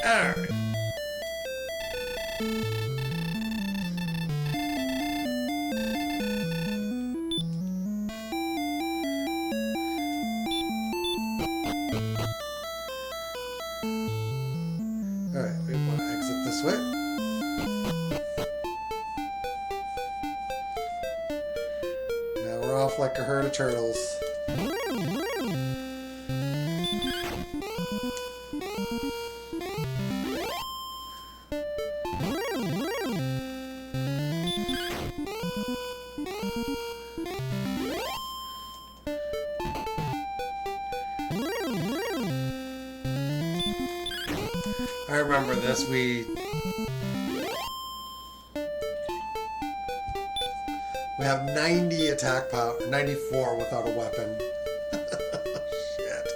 Alright. Alright, we want to exit this way. Now we're off like a herd of turtles. I remember this. We have 90 attack power, 94 without a weapon. Shit.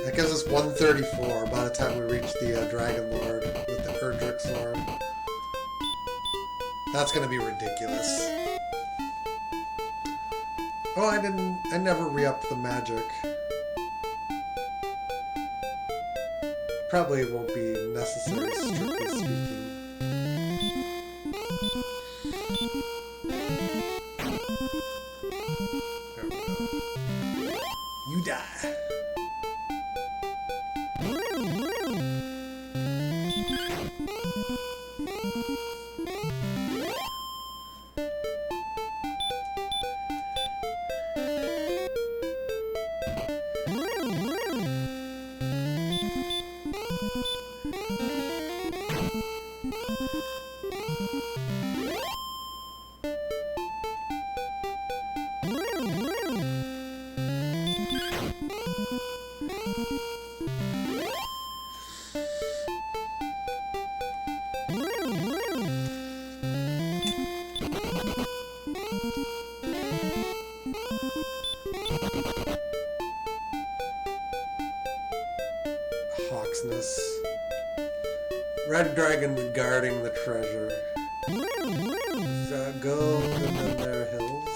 That gives us 134 by the time we reach the Dragon Lord with the Erdrick Sword. That's gonna be ridiculous. Oh, I never re-upped the magic. Probably won't be necessary, strictly speaking. There we go. You die. Hawksness. Red dragon guarding the treasure. Gold and then there are hills.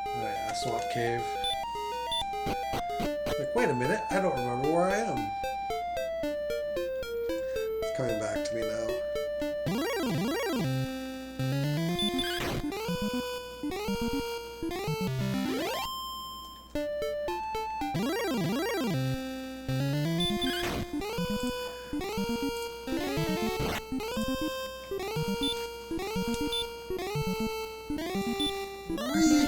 Alright, a swamp cave. Like, wait a minute, I don't remember where I am. It's coming back to me now. Really?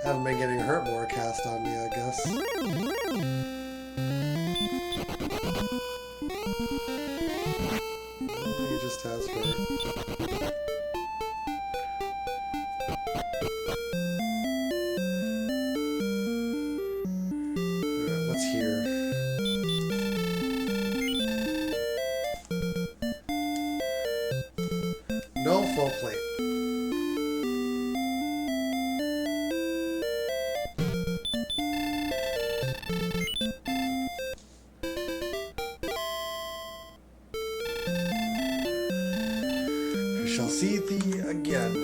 Haven't been getting hurt more cast on me, I guess. He just has hurt. Alright, what's here? No full plate. I shall see thee again.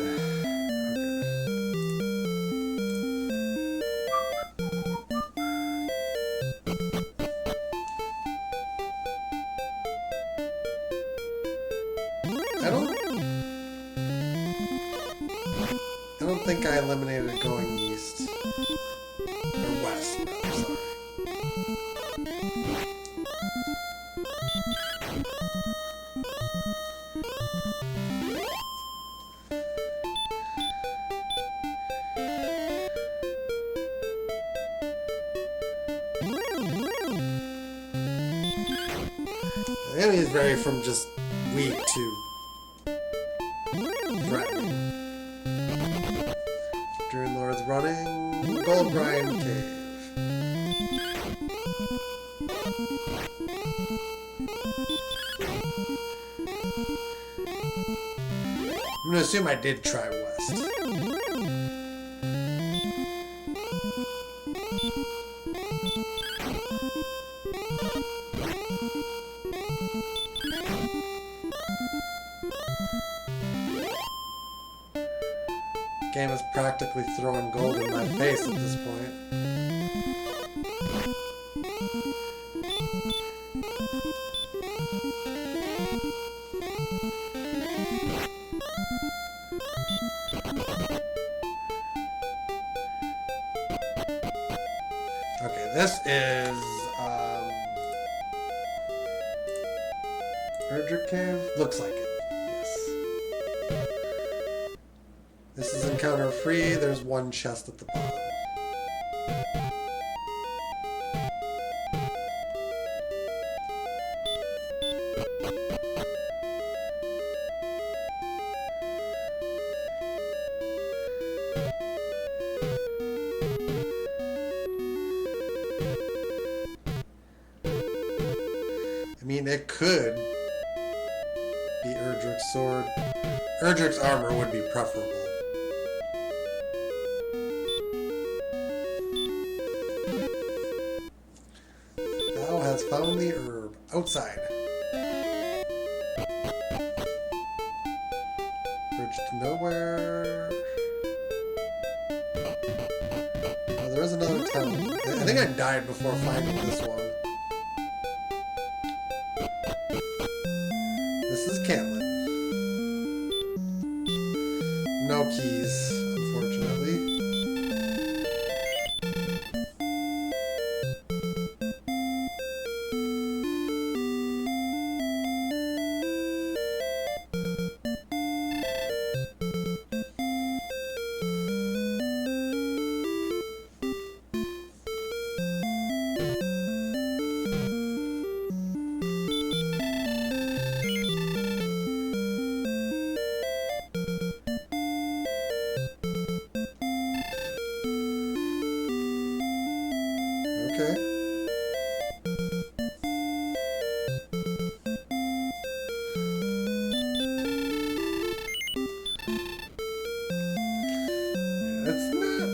I don't think I eliminated it going east. Or west, I'm sorry. The enemies vary from just weak to threatening. Dream Lord's running. Gold Grind Cave. I'm gonna assume I did try west. Game is practically throwing gold in my face at this point. Okay, this is Erdrick Cave? Looks like it. This is encounter free. There's one chest at the bottom. I mean, it could be Erdrick's sword. Erdrick's armor would be preferable. Has found the herb outside. Bridge to nowhere. Oh, there is another town. I think I died before finding this one. This is Cantlin. No keys, unfortunately. Okay. It's not.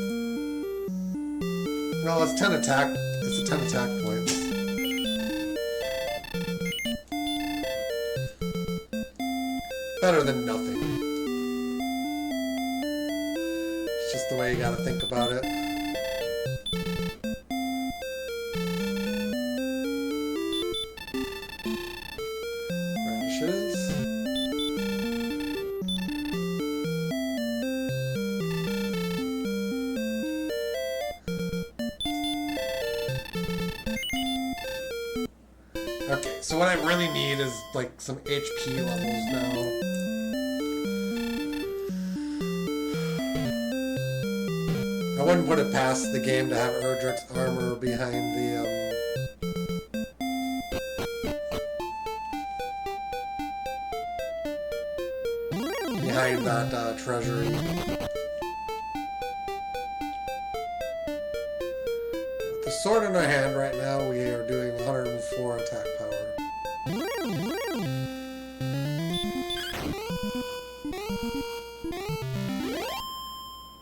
Well, it's 10 attack. It's a 10 attack points. Better than nothing. It's just the way you gotta think about it. Okay, so what I really need is like some HP levels now. I wouldn't put it past the game to have Erdrick's armor behind the behind that treasury. With the sword in our hand right now, we are doing 104 attack power.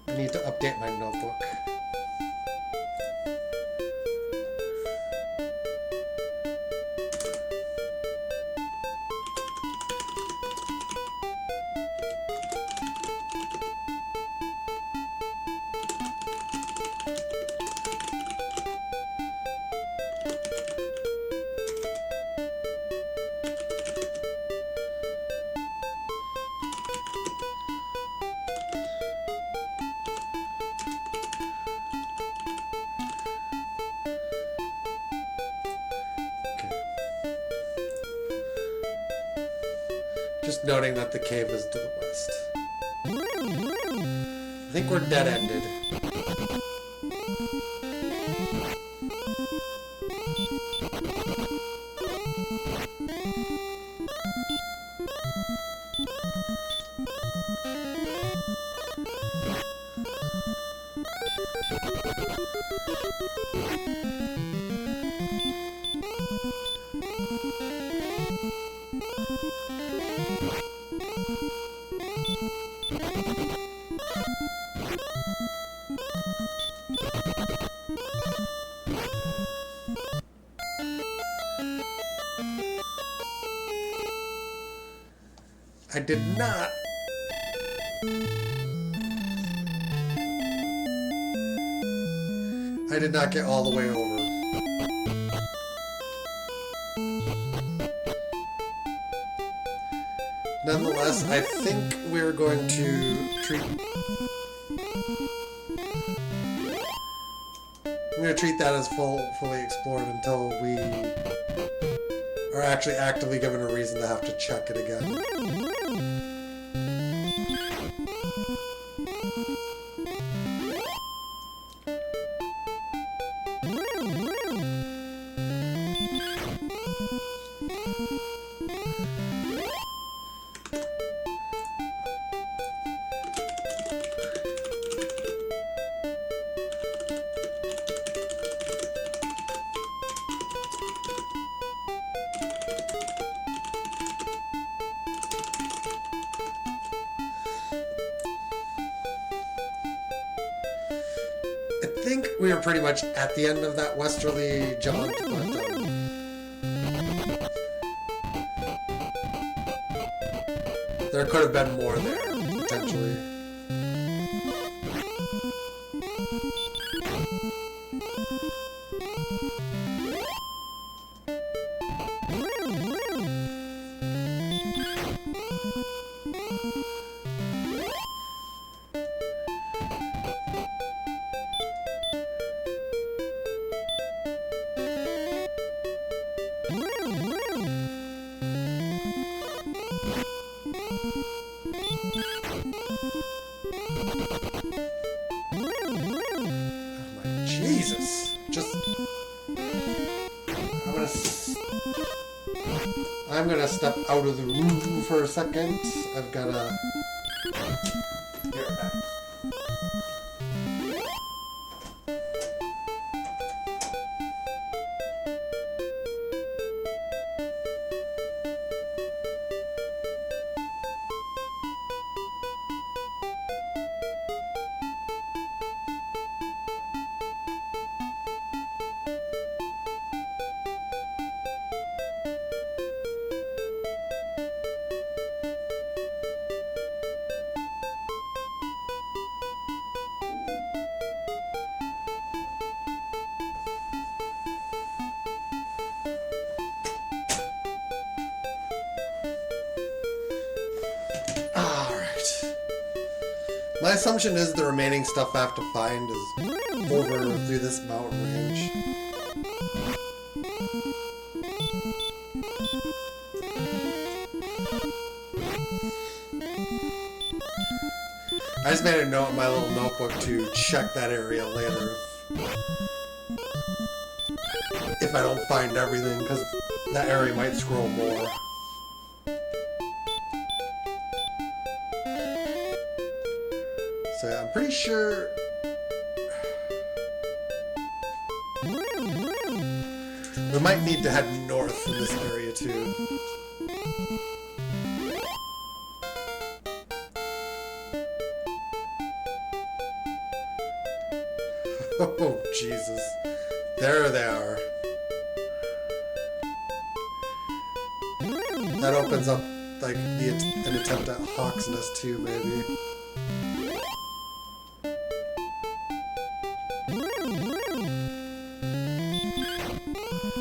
I need to update my notebook. Just noting that the cave is to the west. I think we're dead-ended. I did not. I did not get all the way over. Nonetheless, I think we're going to treat... I'm going to treat that as fully explored until we are actually actively given a reason to have to check it again. I think we were pretty much at the end of that westerly jaunt, but there could have been more there, potentially. Jesus, just I'm gonna step out of the room for a second. I've gotta be right back. My assumption is the remaining stuff I have to find is over through this mountain range. I just made a note in my little notebook to check that area later if I don't find everything, because that area might scroll more. So yeah, I'm pretty sure we might need to head north from this area too. Oh, Jesus. There they are. That opens up, like, an attempt at Hawk's Nest too, maybe.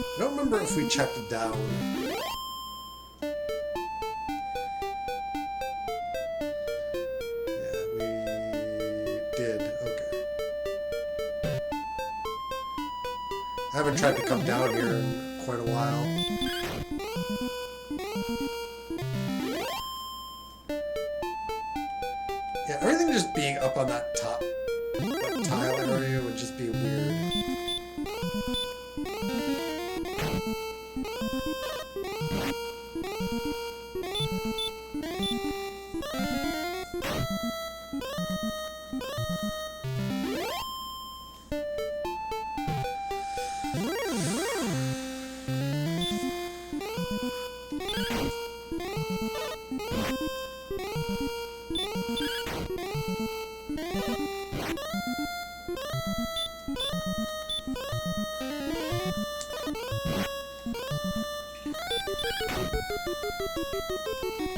I don't remember if we checked it down. Yeah, we did. Okay. I haven't tried to come down here in quite a while. Yeah, everything just being up on that top, that tile area would just be weird.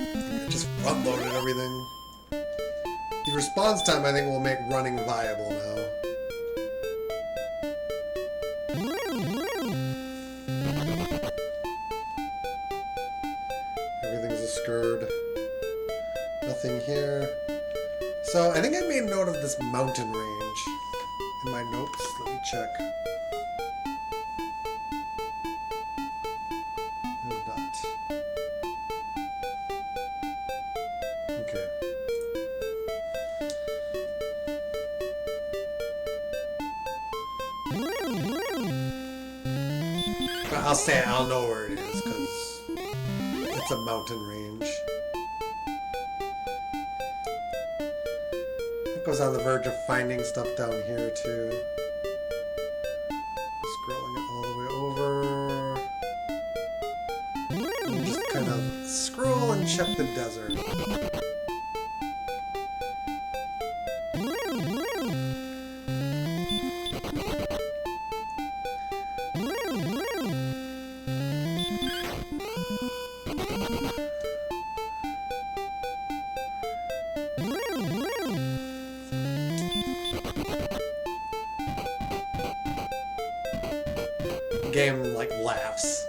I just front-loaded everything. The response time, I think, will make running viable now. Everything's a skird. Nothing here. So, I think I made note of this mountain range in my notes. Let me check. No dot. Okay. But I'll say I'll know where it is because it's a mountain range. I was on the verge of finding stuff down here too. Scrolling it all the way over. And just kind of scroll and check the desert. Game like laughs.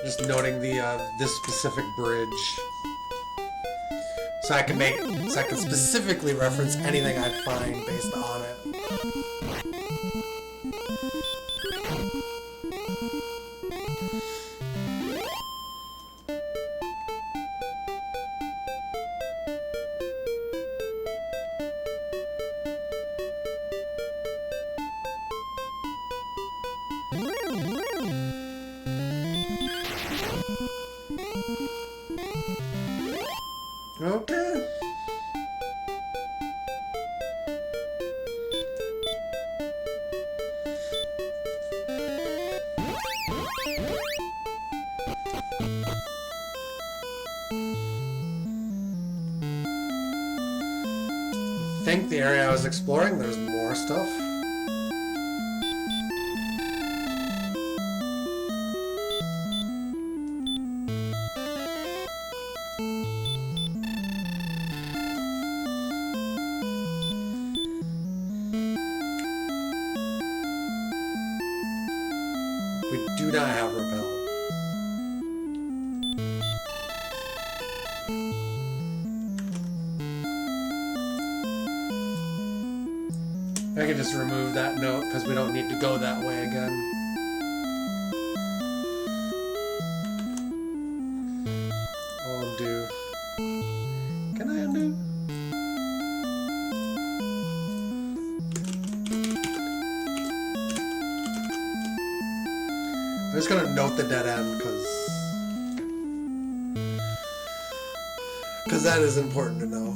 Just noting the this specific bridge, so I can specifically reference anything I find based on it. Okay. I think the area I was exploring, there's more stuff. We do not have repel. I can just remove that note because we don't need to go that way again. I'll undo. Can I undo? I'm just gonna note the dead end because that is important to know.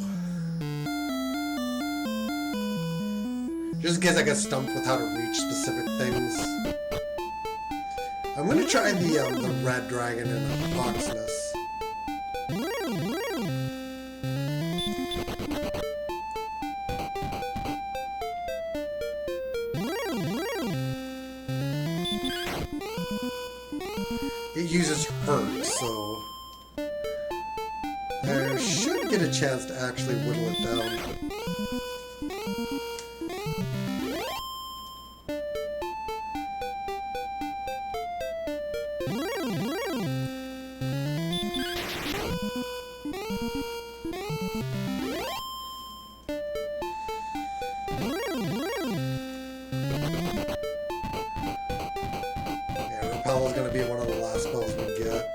Just in case I get stumped with how to reach specific things. I'm gonna try the red dragon in Foxness. It uses hurt, so I should get a chance to actually whittle it down. Repel is going to be one of the last spells we get.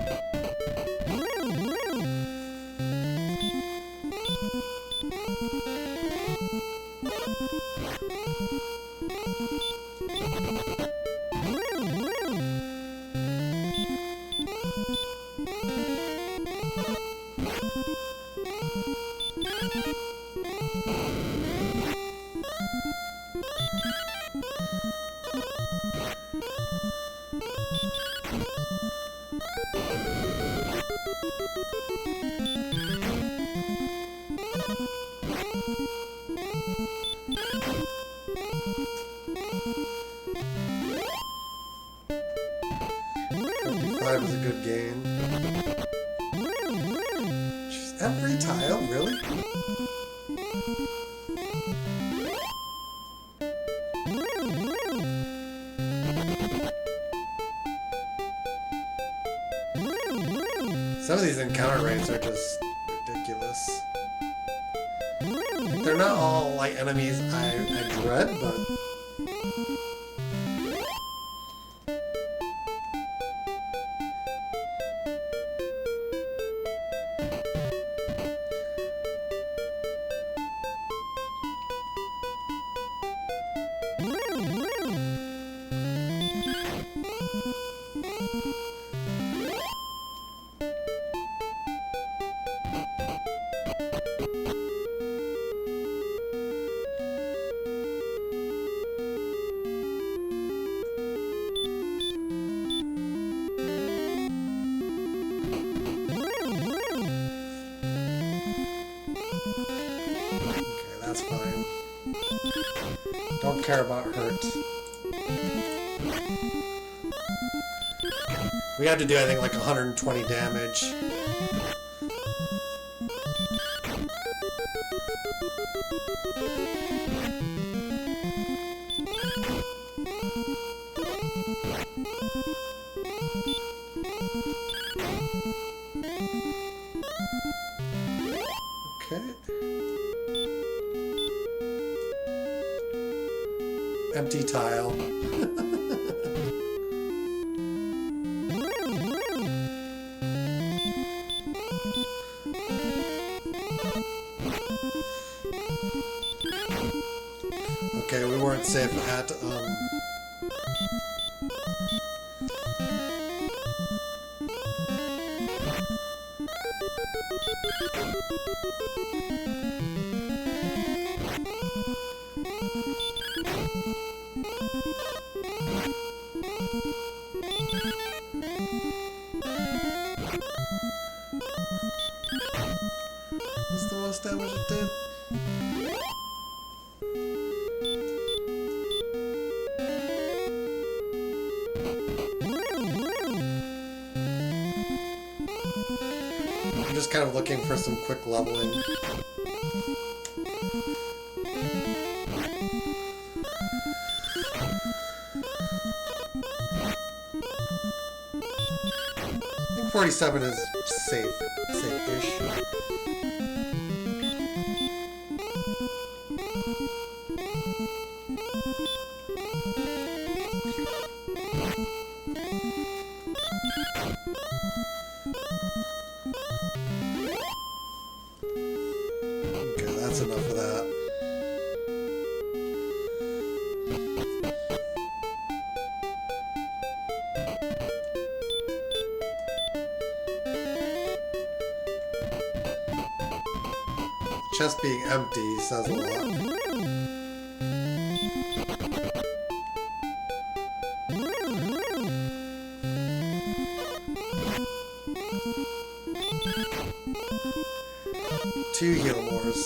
Five is a good gain. Jeez, every tile, really? Some of these encounter rates are just ridiculous. They're not all like enemies I dread, but that's fine. Don't care about hurt. We have to do, I think, like 120 damage. Okay. Empty tile. Okay, we weren't safe at What's the most damage it did? I'm just kind of looking for some quick leveling. I think 47 is safe-ish. Okay, that's enough of that. Chest being empty says a lot. 2 heal mores.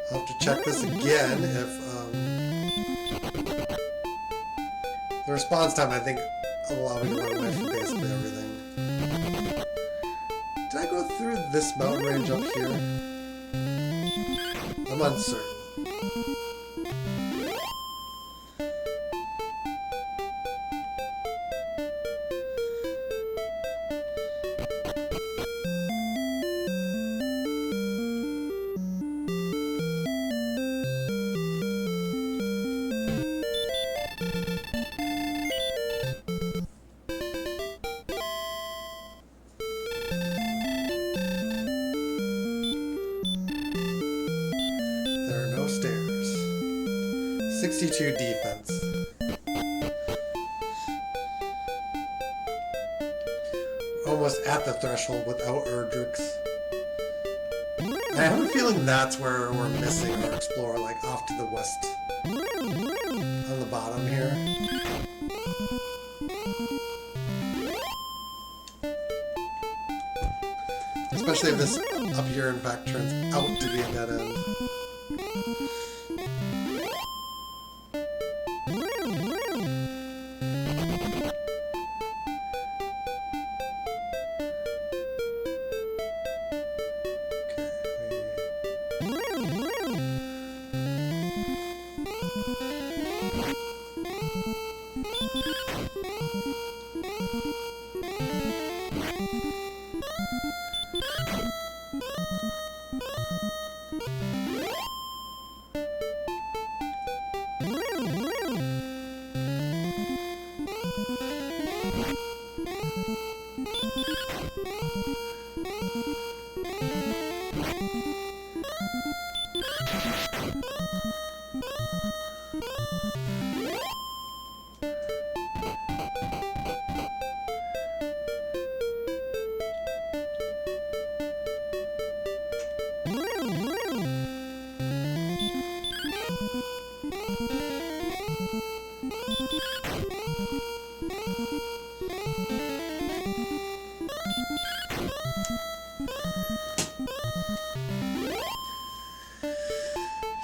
I'll have to check this again if the response time, I think, allow me to run away from basically everything. Did I go through this mountain range up here? I'm uncertain. 62 defense. Almost at the threshold without Erdrix. I have a feeling that's where we're missing our explorer, like off to the west. On the bottom here. Especially if this up here in fact turns out to be a dead end.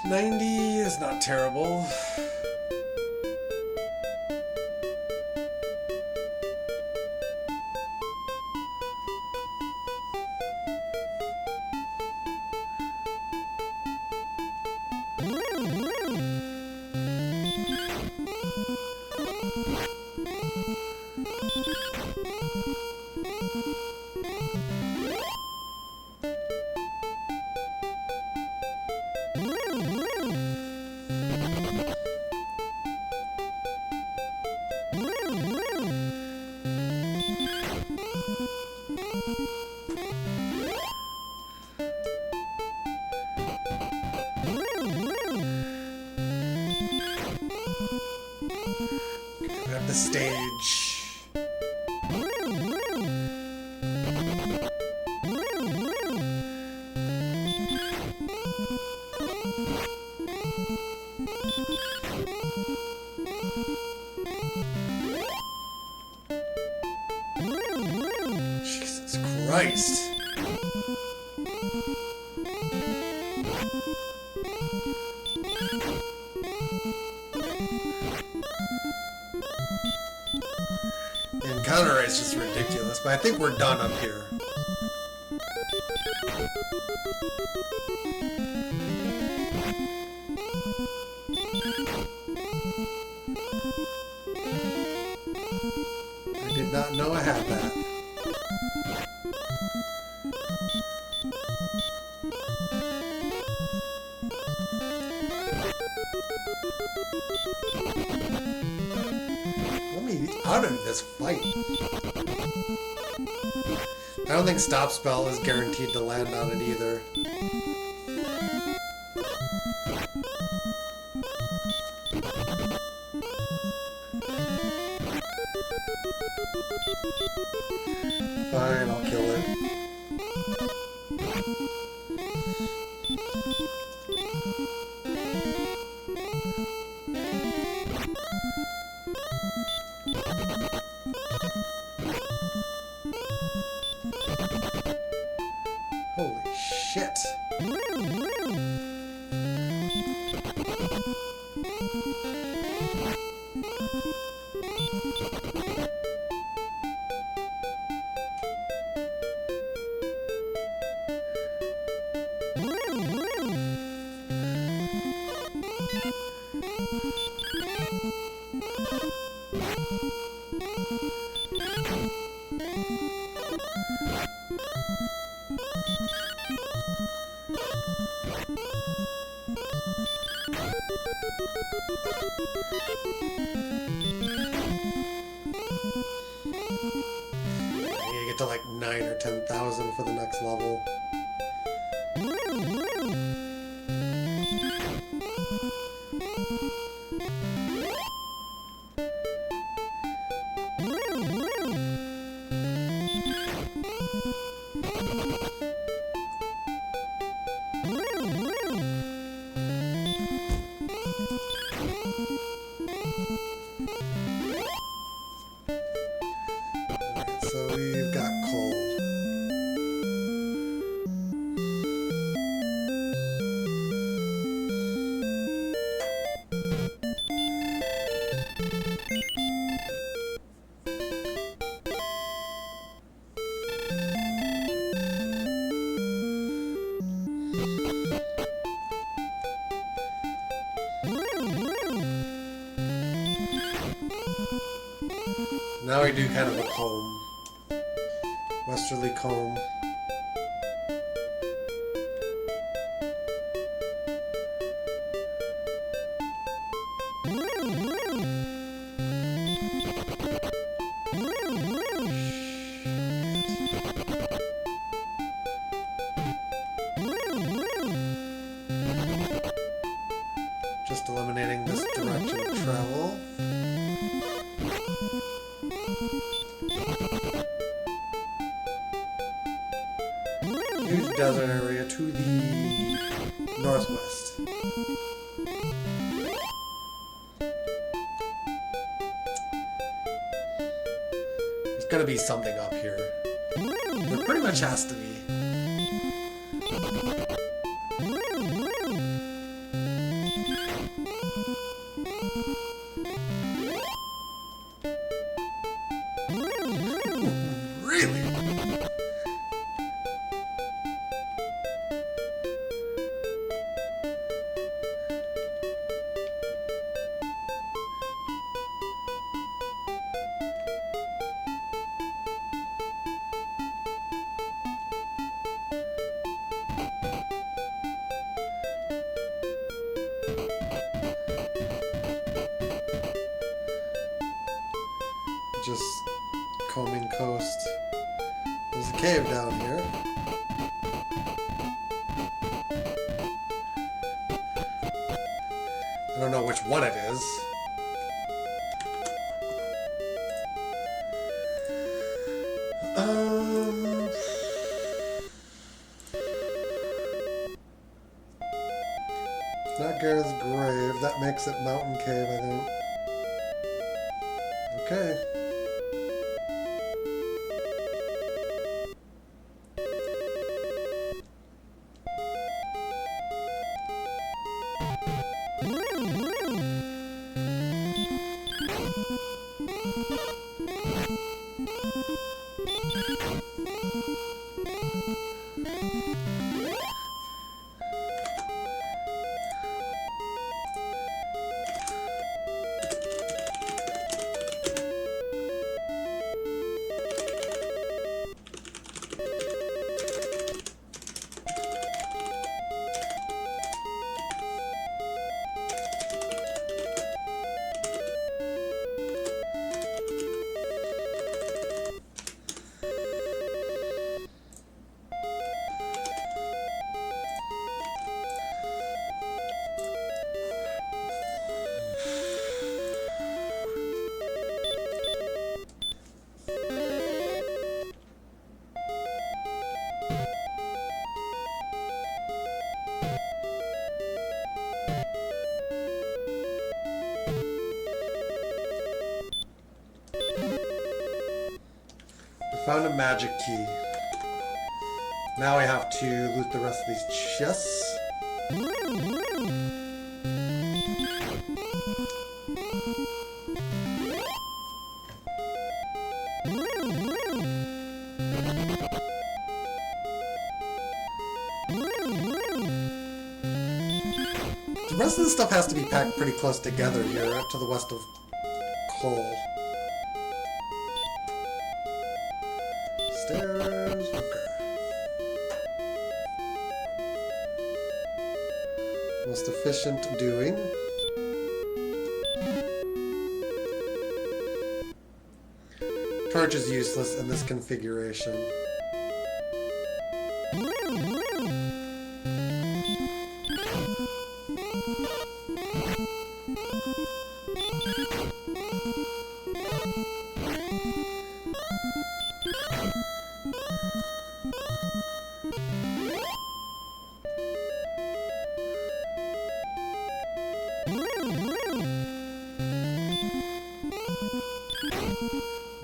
$90 is not terrible. Grab the stage. Jesus Christ. The encounter is just ridiculous, but I think we're done up here. I did not know I had that. Let me out of this fight. I don't think Stop Spell is guaranteed to land on it either. Fine, I'll kill it. Holy shit. I need to get to like 9 or 10,000 for the next level. now we do kind of a comb. Westerly comb. Just eliminating this direction of travel. Huge desert area to the northwest. There's gotta be something up here. There pretty much has to be. Really? Just combing coast. There's a cave down here. I don't know which one it is. It's not Gareth's grave. That makes it Mountain Cave, I think. Okay. Found a magic key. Now I have to loot the rest of these chests. The rest of the stuff has to be packed pretty close together here to the west of Cole. Stairs, okay. Most efficient doing. Torch is useless in this configuration.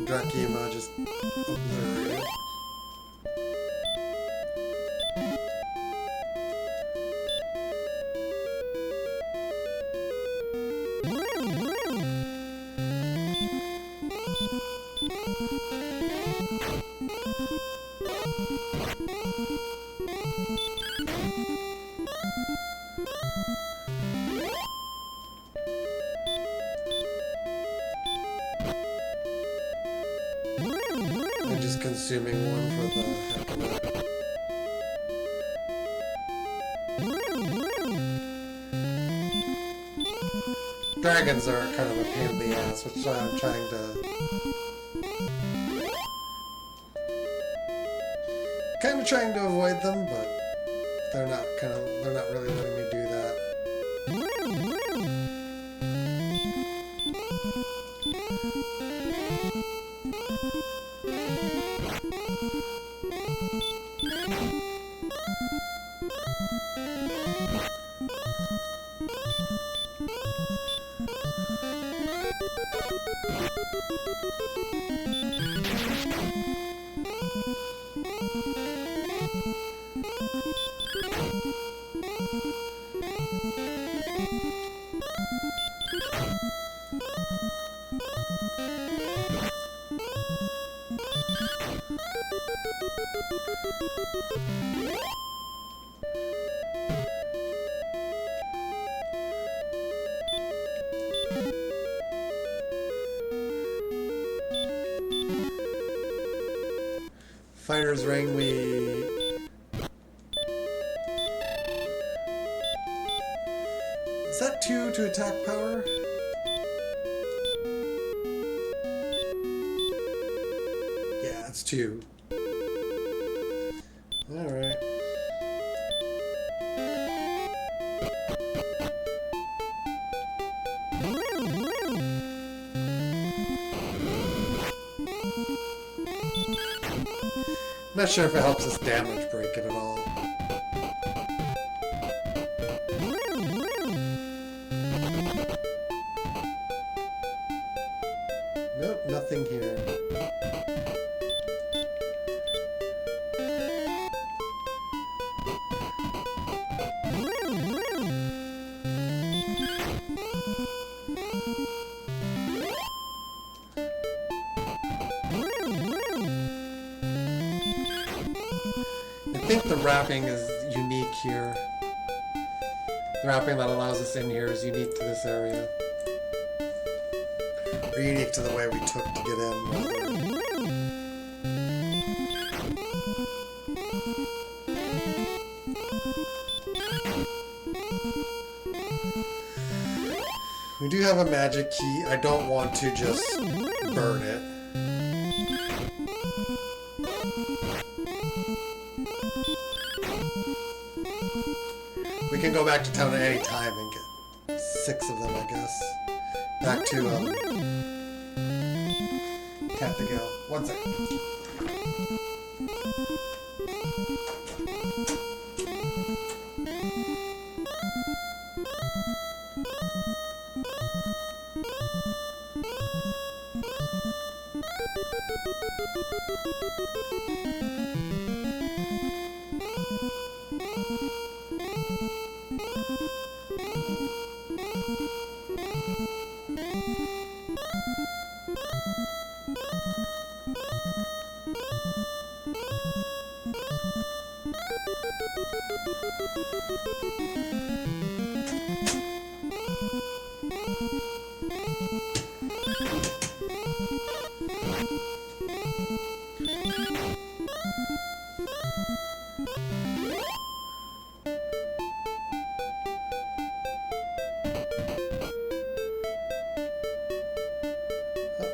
Drakima just obliterated. unassuming one for the heck of it. Dragons are kind of a pain in the ass, which is why I'm trying to avoid them, but they're not really letting me do that. Fighter's Ring, Is that 2 to attack power? Yeah, it's 2. Alright. Not sure if it helps us damage break it at all. Nope, nothing here. I think the wrapping is unique here. The wrapping that allows us in here is unique to this area. Or unique to the way we took to get in, rather. We do have a magic key. I don't want to just burn it. We can go back to town at any time and get 6 of them, I guess. Back to, Cat the Gale. 1 second.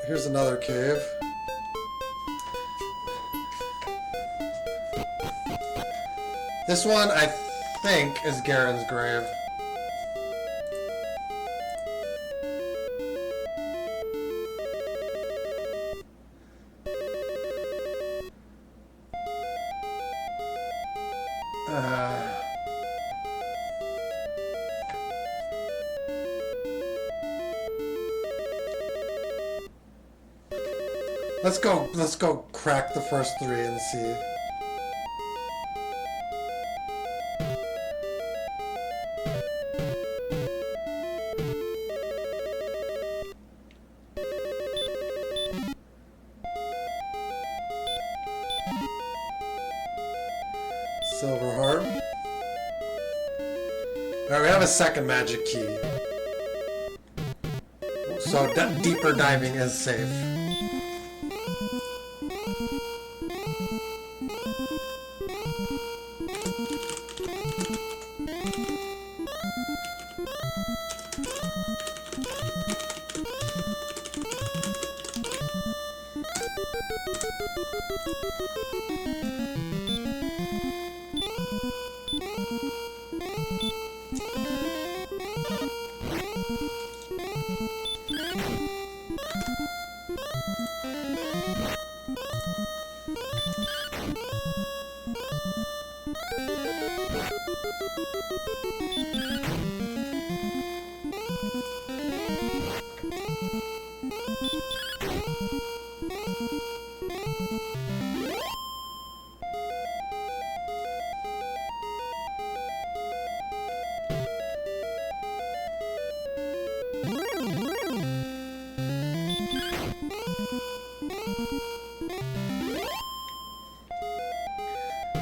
Here's another cave. This one, I think, is Garen's grave. Let's go crack the first 3 and see. Silver heart. Alright, we have a second magic key. So deeper diving is safe.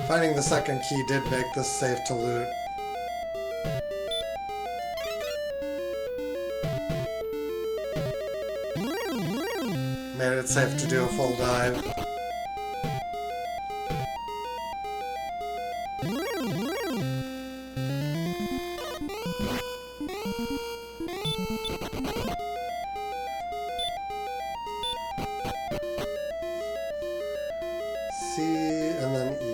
Finding the second key did make this safe to loot. Made it safe to do a full dive. C and then E.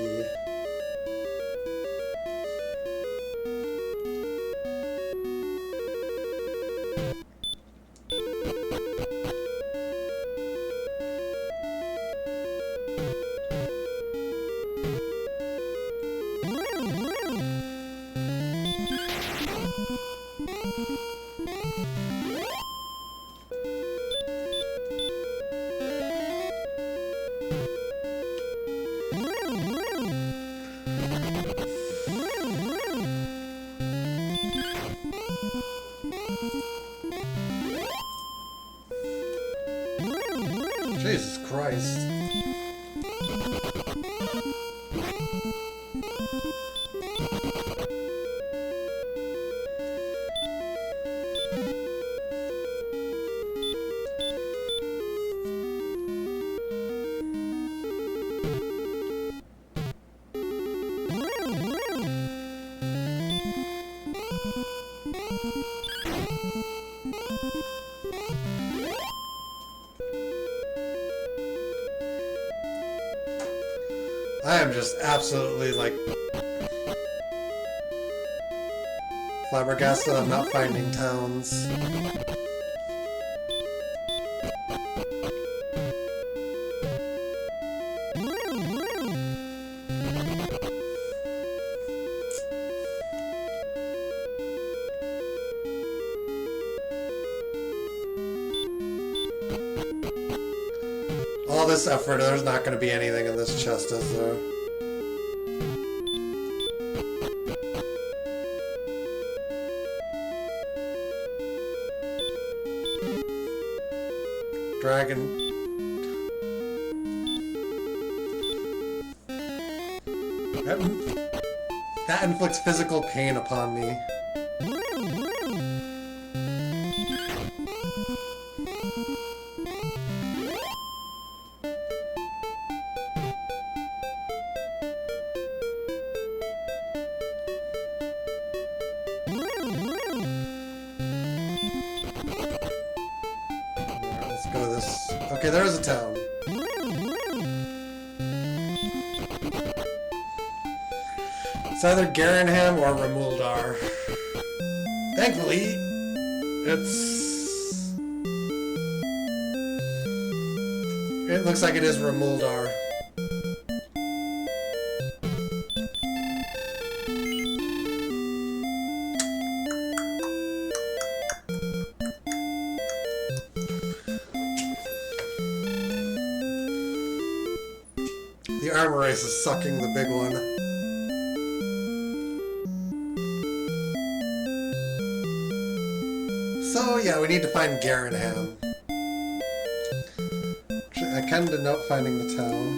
Jesus Christ. I am just absolutely, like, flabbergasted I'm not finding towns. All this effort, there's not going to be anything in this chest, is there? Dragon. That inflicts physical pain upon me. Go this. Okay, there is a town. It's either Garanham or Ramuldar. Thankfully, it looks like it is Ramuldar. The armor race is sucking the big one. So yeah, we need to find Garanham. I can denote finding the town.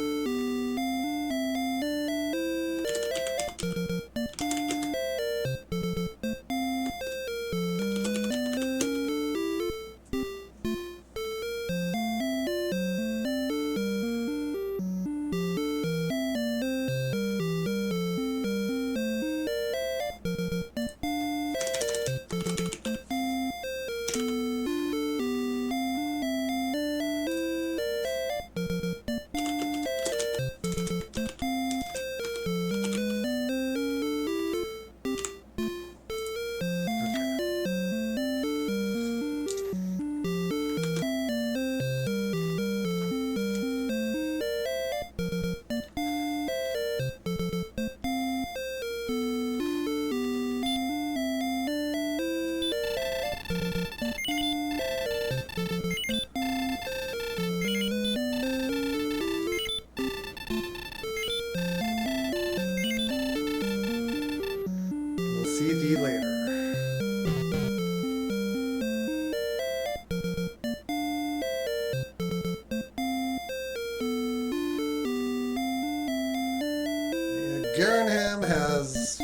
See thee later. Garenham has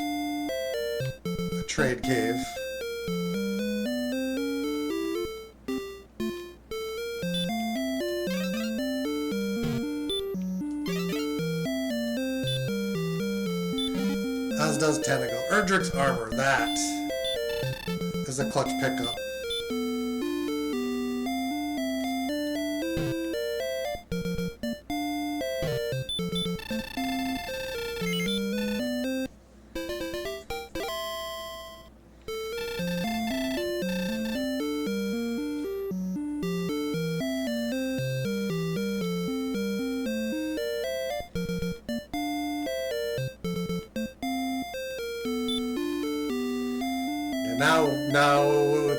a trade cave. As does Tentacle. Erdrick's armor, that is a clutch pickup. Now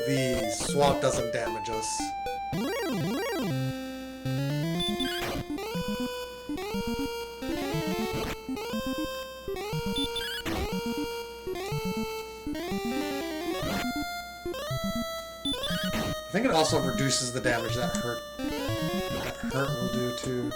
the swamp doesn't damage us. I think it also reduces the damage that hurt will do too.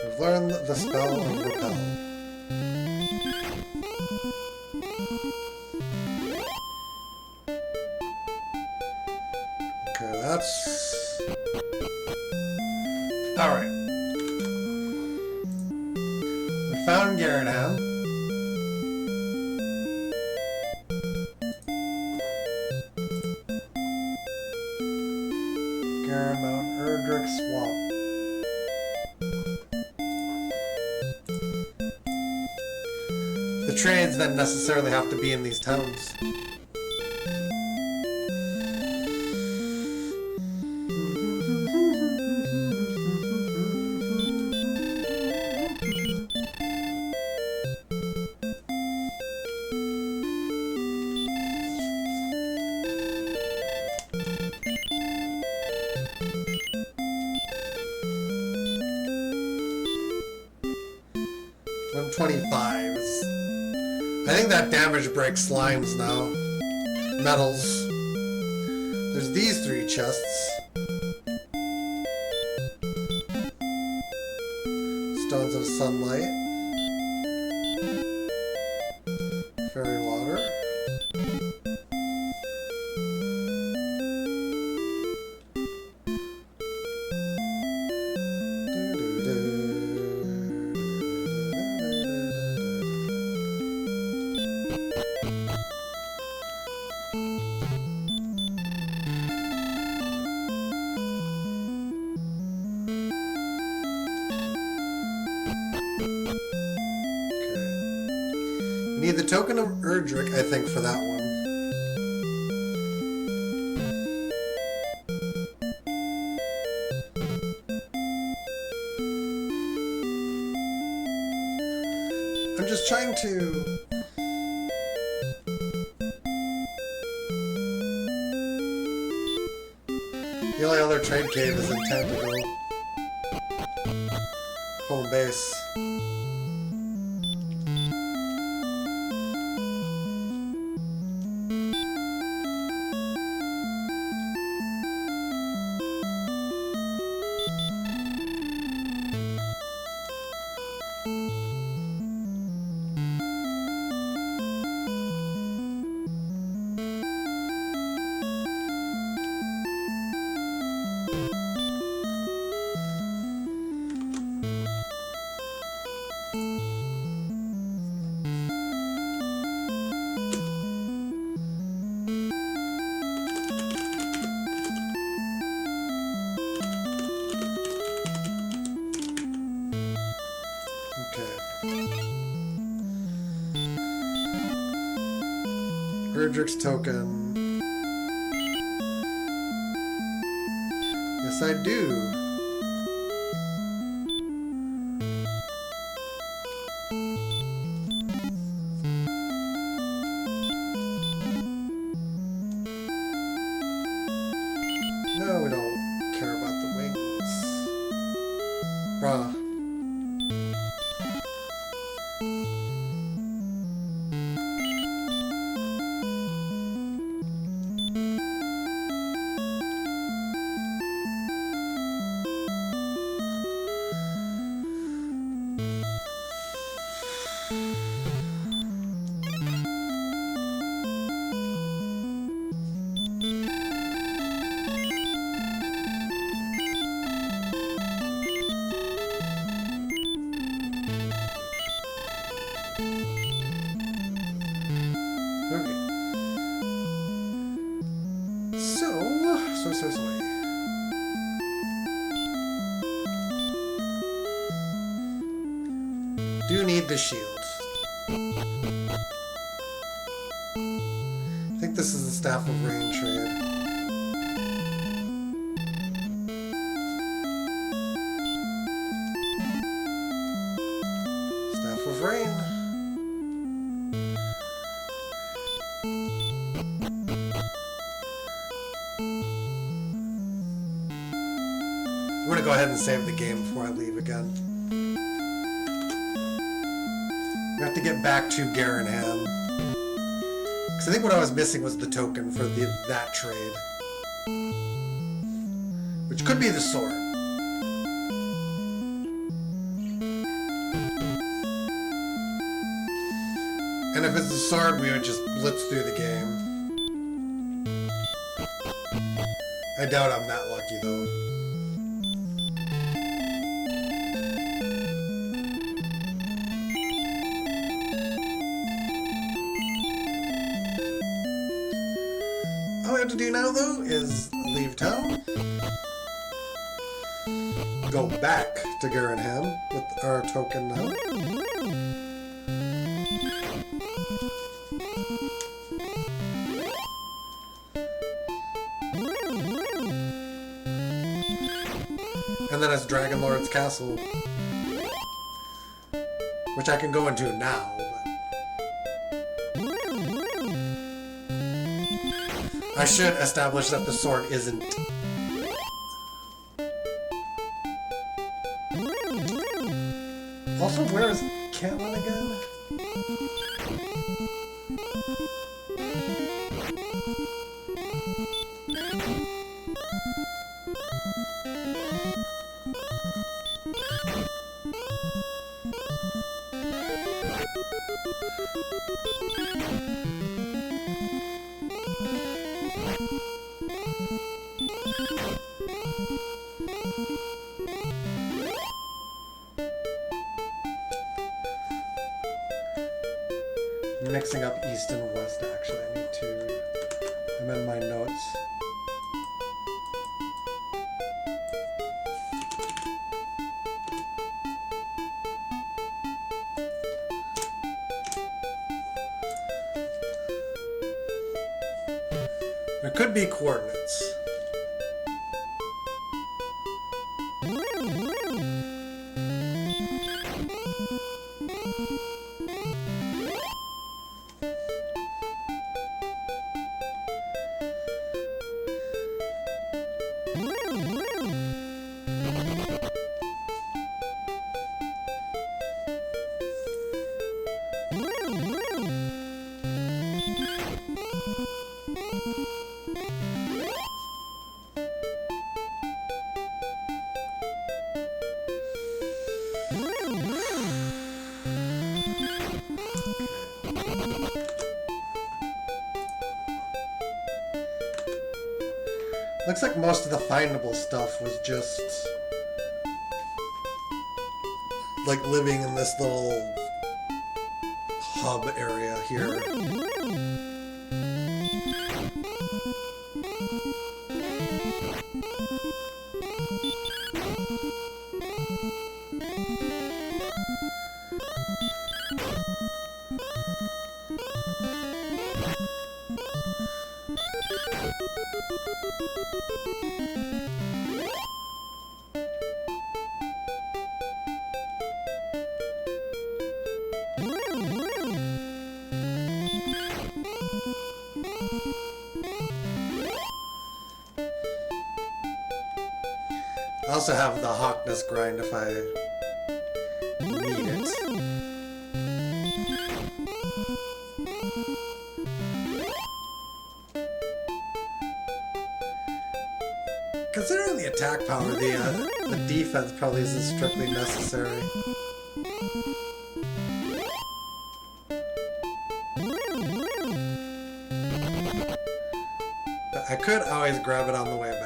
We've learned the spell of Repel. Okay, that's... Alright. We found Garenham. Garen Mountain, Erdrick Swamp. The trades then necessarily have to be in these towns. I think that damage breaks slimes now. Metals. There's these 3 chests. Stones of Sunlight. Fairy Water. Need the token of Erdrick, I think, for that one. I'm just trying to... The only other trade cave is in Tentacle. Home base. Erdrick's token. Yes, I do. No, we don't care about the wings. Bruh. Sorry. Do need the shield. I think this is the Staff of Rain trade. Staff of Rain. I'm gonna go ahead and save the game before I leave again. I have to get back to Garenham. Because I think what I was missing was the token for that trade. Which could be the sword. And if it's the sword, we would just blitz through the game. I doubt I'm that lucky though. All we have to do now, though, is leave town, go back to Garenham with our token now. And then it's Dragon Lord's Castle, which I can go into now. I should establish that the sword isn't. Also, where is Caitlin again? Mixing up east and west, actually. I need to amend my notes. There could be coordinates. Looks like most of the findable stuff was just like living in this little hub area here. I also have the Hawkness grind if I need it. Considering the attack power, the defense probably isn't strictly necessary. But I could always grab it on the way back.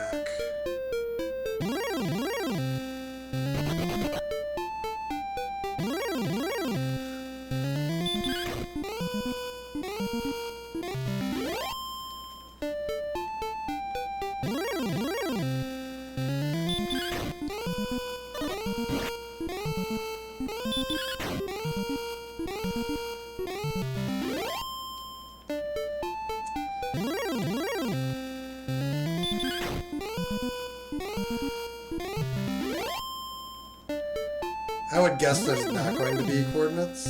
I would guess there's not going to be coordinates.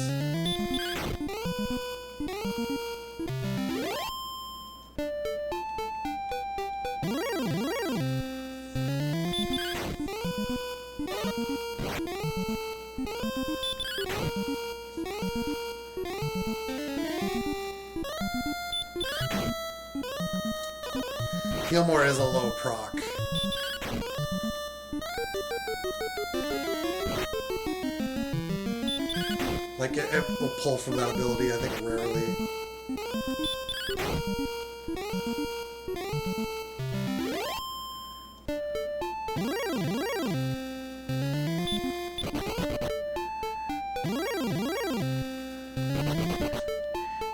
Gilmore is a low proc. Like, it will pull from that ability, I think, rarely.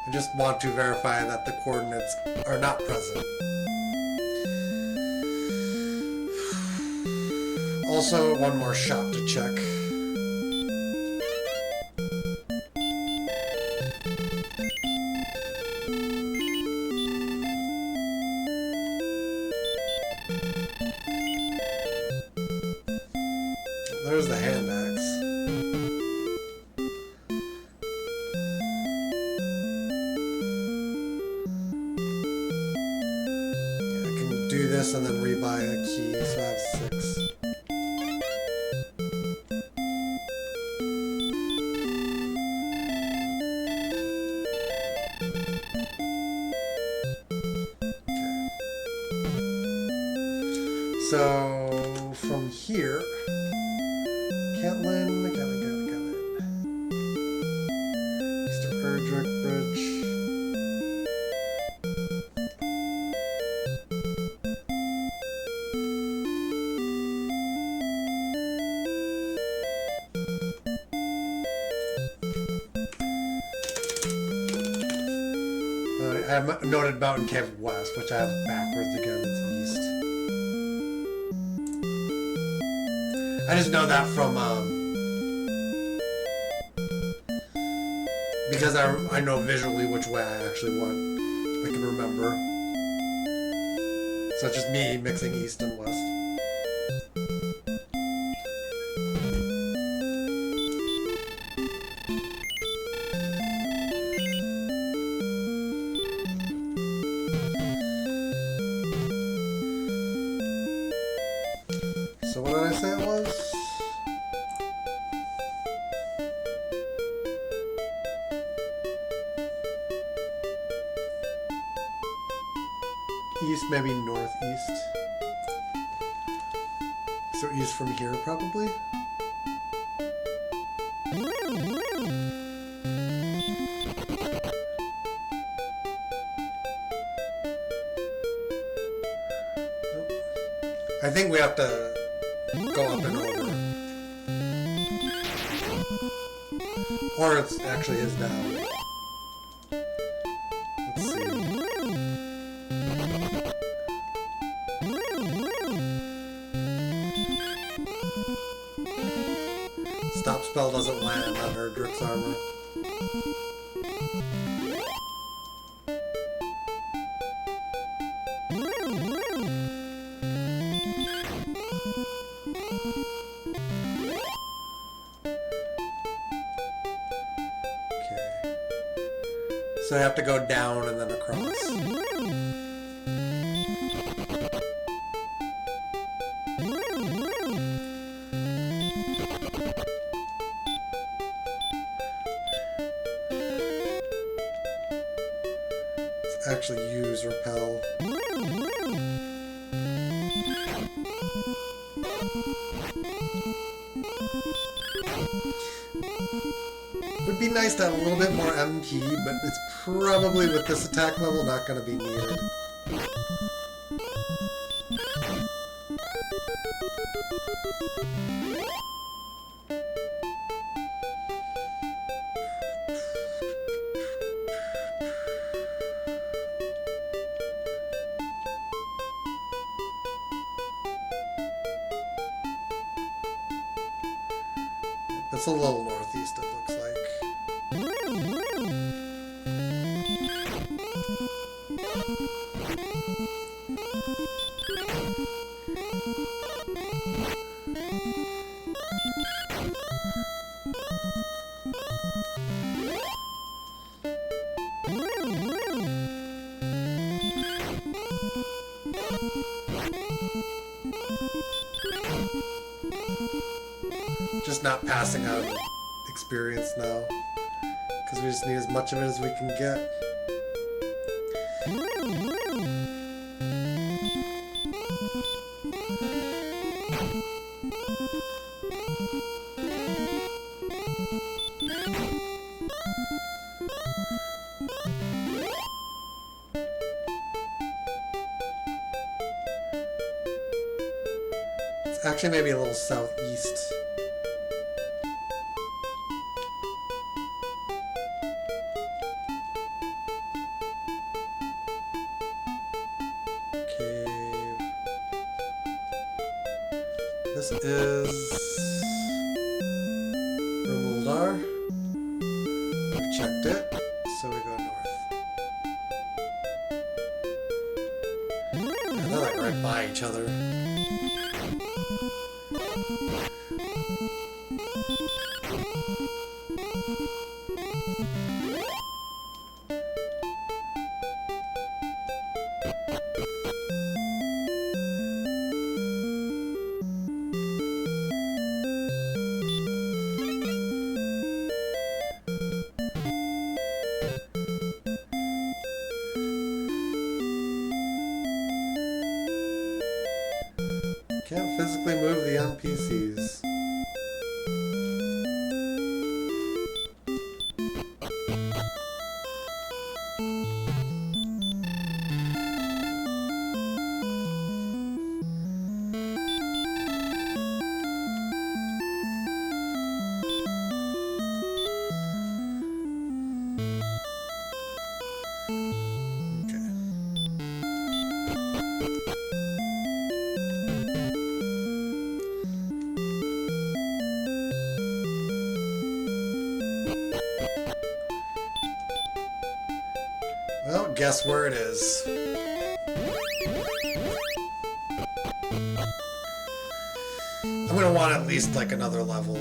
I just want to verify that the coordinates are not present. Also, one more shot to check. There's the hand axe. Yeah, I can do this and then rebuy a key, so I have 6. So, from here, Catlin, got it. Mr. Erdrick Bridge. I have noted Mountain Cave West, which I have backwards again, it's east. I just know that from, because I know visually which way I actually want. I can remember. So it's just me mixing east and west. So what did I say it was? East, maybe northeast. So east from here, probably. I think we have to go up and over. Or it actually is down. Let's see. Stop spell doesn't land on Erdrick's armor. Okay. So I have to go down and then across. Let's actually use repel. It would be nice to have a little bit more MP, but it's probably with this attack level not going to be needed. It's a little northeast, it looks like. Just not passing out of experience now, because we just need as much of it as we can get. It's actually maybe a little southeast. This is Romuldar. We checked it, so we go north. Yeah, they're like right by each other. Can't physically move the NPCs. Well, guess where it is. I'm gonna want at least like another level.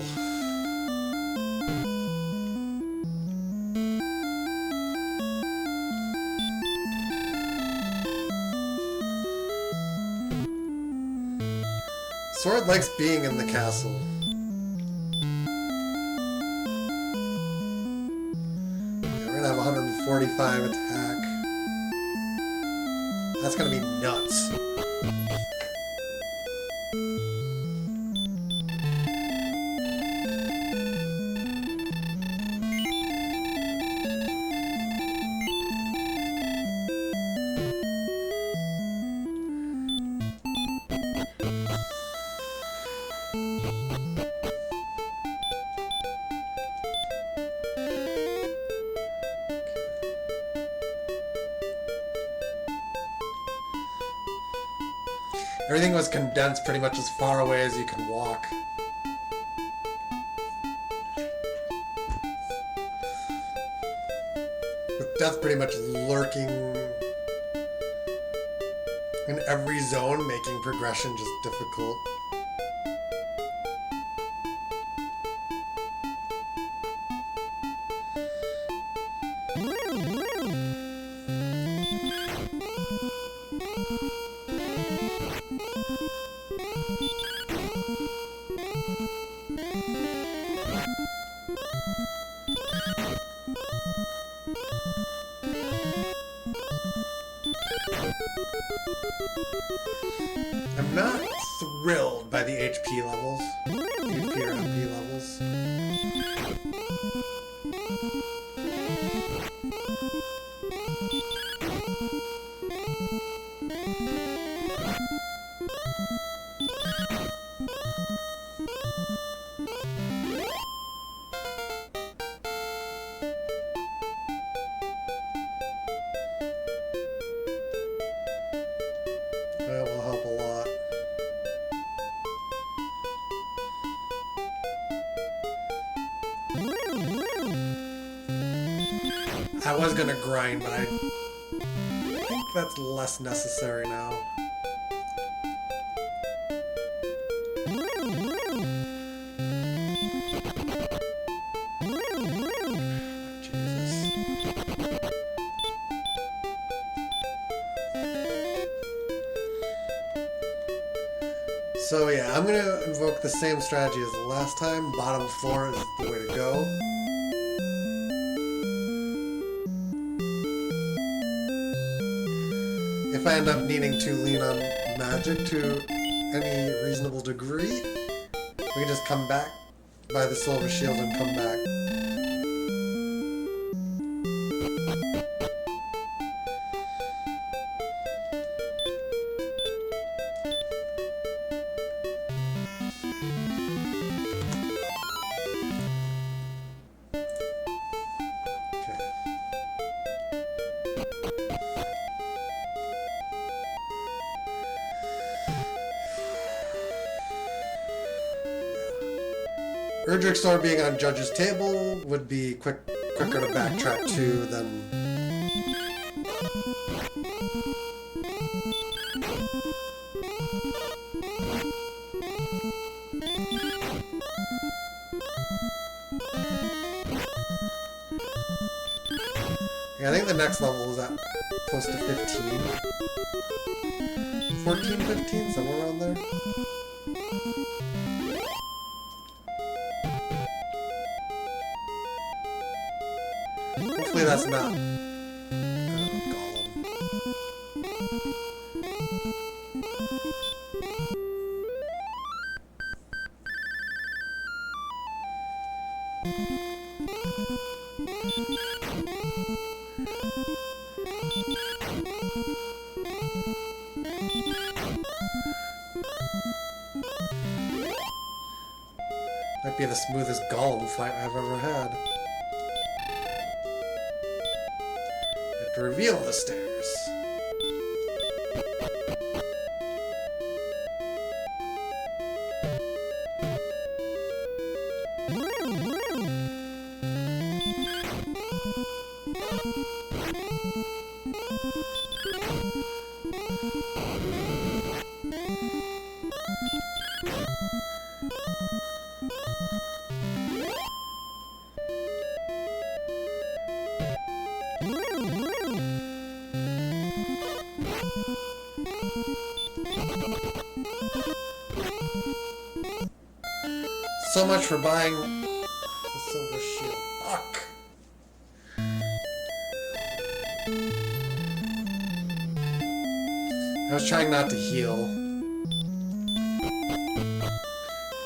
Sword likes being in the castle. Yeah, we're gonna have 145 attack. That's gonna be nuts. Everything was condensed pretty much as far away as you can walk. With death pretty much lurking in every zone, making progression just difficult. I'm not thrilled by the HP levels. HP or MP levels. That will help a lot. I was gonna grind, but I think that's less necessary now. Jesus. So yeah, I'm gonna invoke the same strategy as the last time. Bottom floor is the way to go. If I end up needing to lean on magic to any reasonable degree, we can just come back, buy the silver shield and come back. Erdrick Store being on Judge's table would be quicker to backtrack to than... Yeah, I think the next level is at close to 15. 14, 15, somewhere around there. Hopefully that's not Golem. Might be the smoothest Golem fight I've ever had. To reveal the stairs. So much for buying the silver shield. Fuck. I was trying not to heal.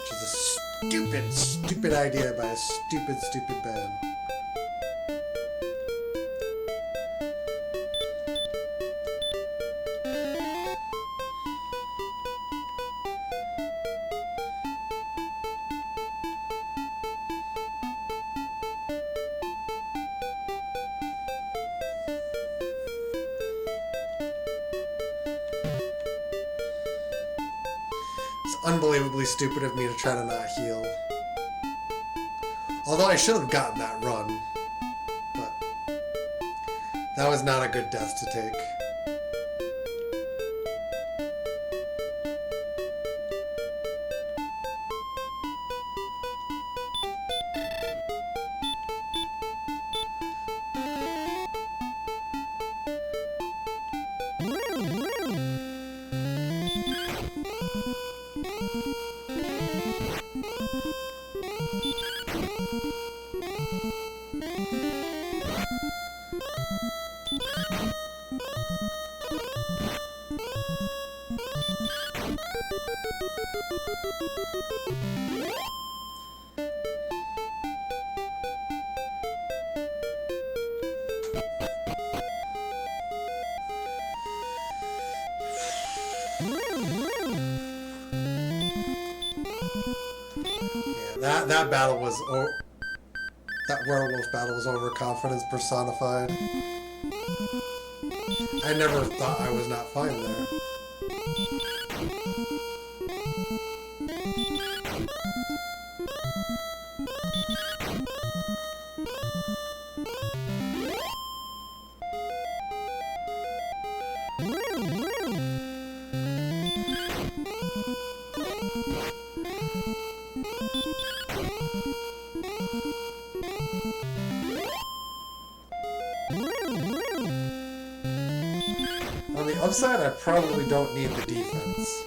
Which is a stupid idea by a stupid band. Unbelievably stupid of me to try to not heal. Although I should have gotten that run. But that was not a good death to take. Yeah, that battle was that werewolf battle was overconfidence personified. I never thought I was not fine there. On the upside, I probably don't need the defense.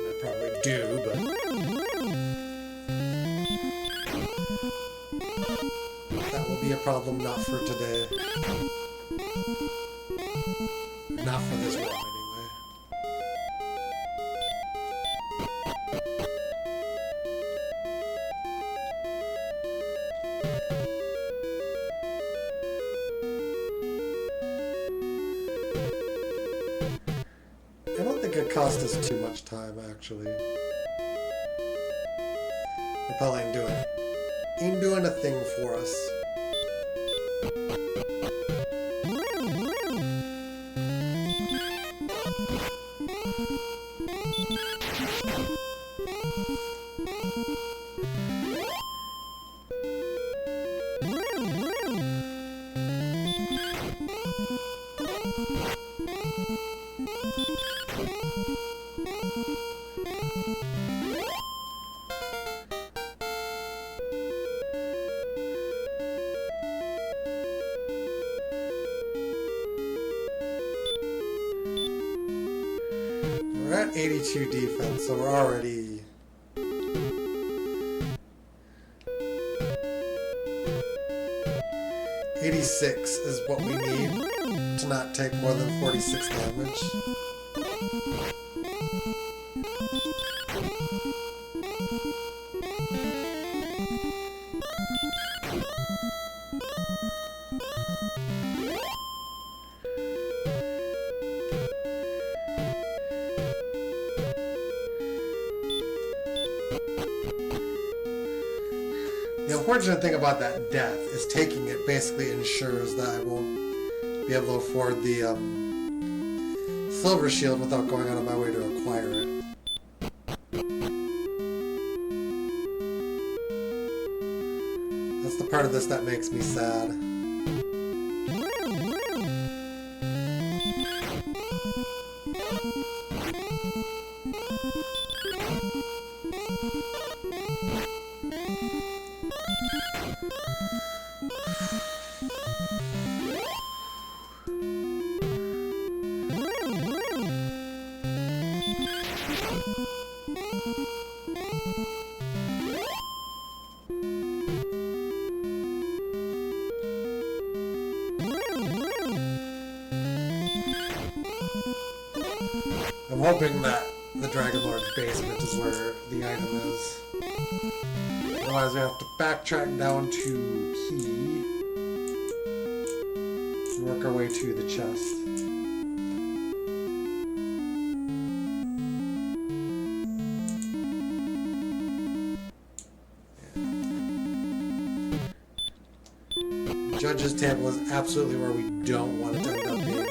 I probably do, but that will be a problem not for today. Not for this run, anyway. I don't think it cost us too much time, actually. Repel ain't doing a thing for us. We're at 82 defense, so we're already... $86 is what we need to not take more than 46 damage. The unfortunate thing about that death is taking it basically ensures that I won't be able to afford the silver shield without going out of my way to acquire it. That's the part of this that makes me sad. I'm hoping that the Dragon Lord's basement is where the item is. Otherwise we have to backtrack down to Key and work our way to the chest. Judge's table is absolutely where we don't want it to end up being.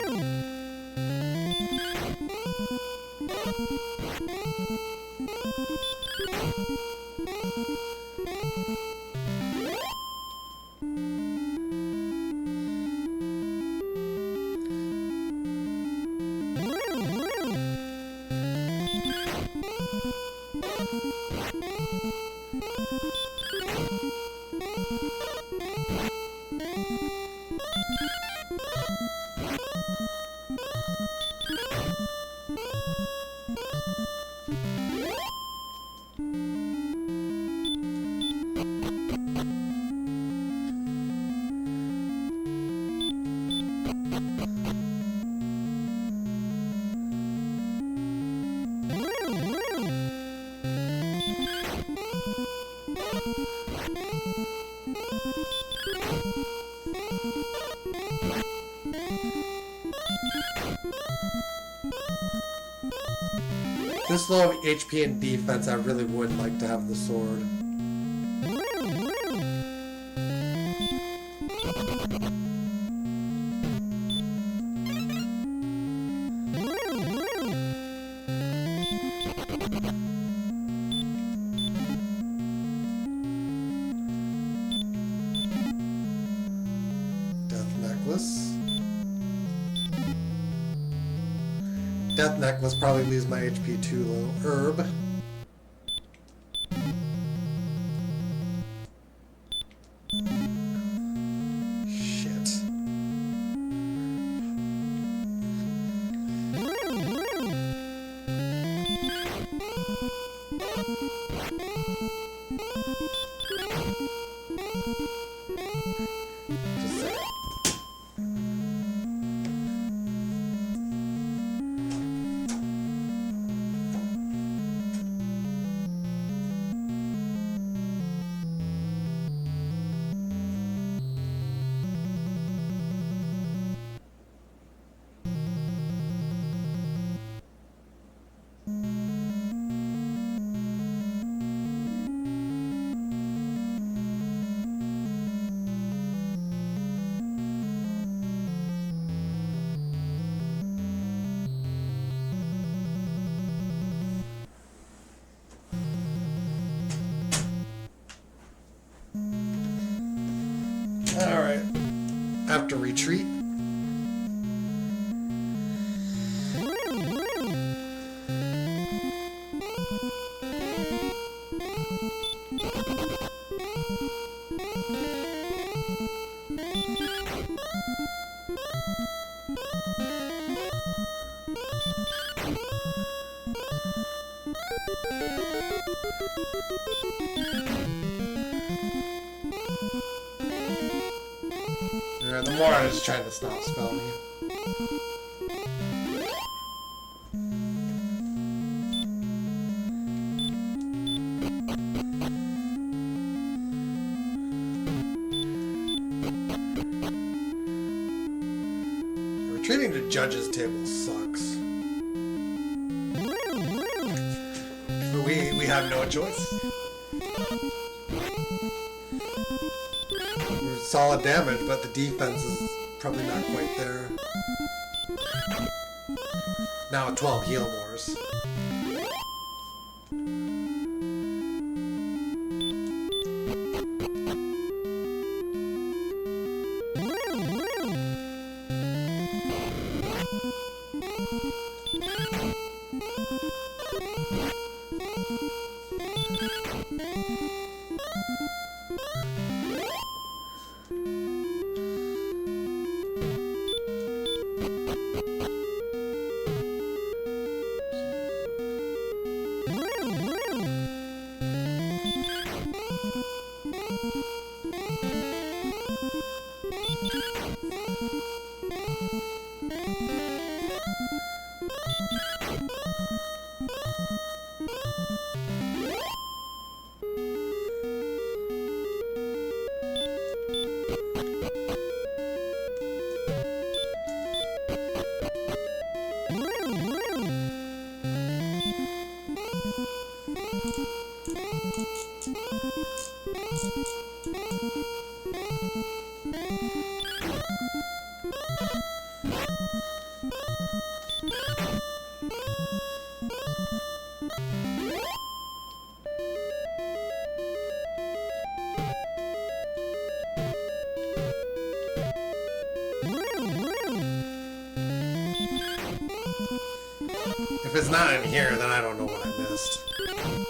This low of HP and defense, I really would like to have the sword. Death Necklace probably leaves my HP too low. Herb. Shit. Just a second. Alright. I have to retreat. The more I was trying to stop spell me. Retreating to judge's table sucks. But we have no choice. Solid damage, but the defense is probably not quite there. Now at 12 heal mores. If it's not in here, then I don't know what I missed. Yeah.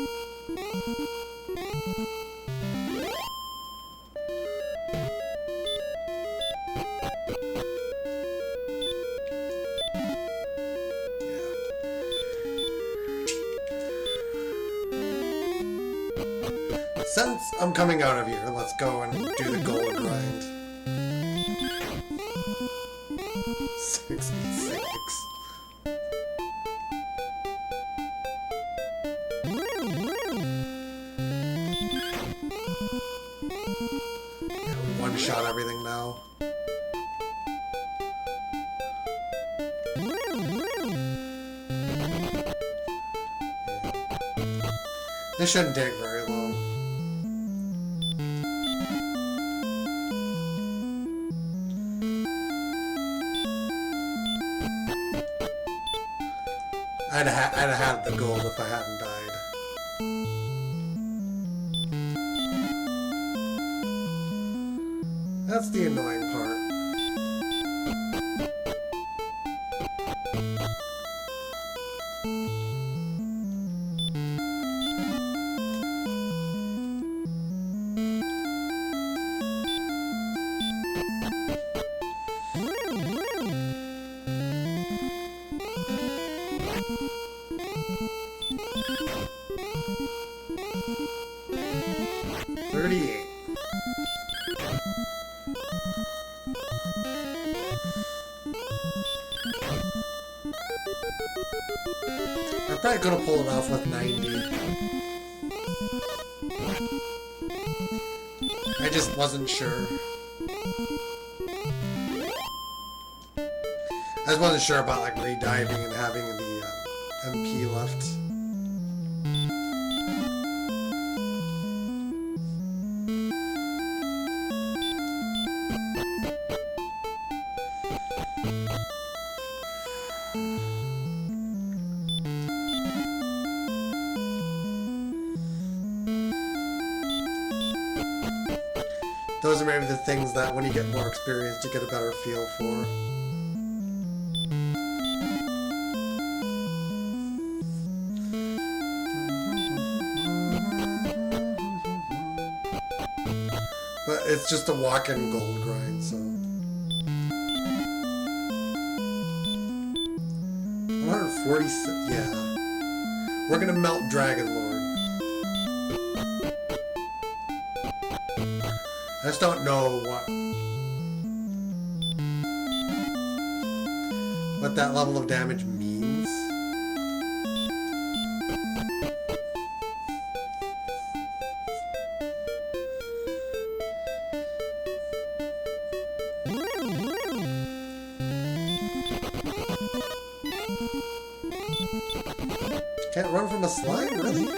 Since I'm coming out of here, let's go and do the gold grind. 66. One-shot everything now. This shouldn't take very long. I'd have had the gold if I hadn't died. That's the annoying part. I'm probably gonna pull it off with 90. I just wasn't sure. I just wasn't sure about like rediving and having the MP left. Those are maybe the things that when you get more experience, you get a better feel for. But it's just a walk-in gold grind, so. 146, yeah. We're gonna melt Dragon Lord. I just don't know what that level of damage means. Can't run from a slime, really?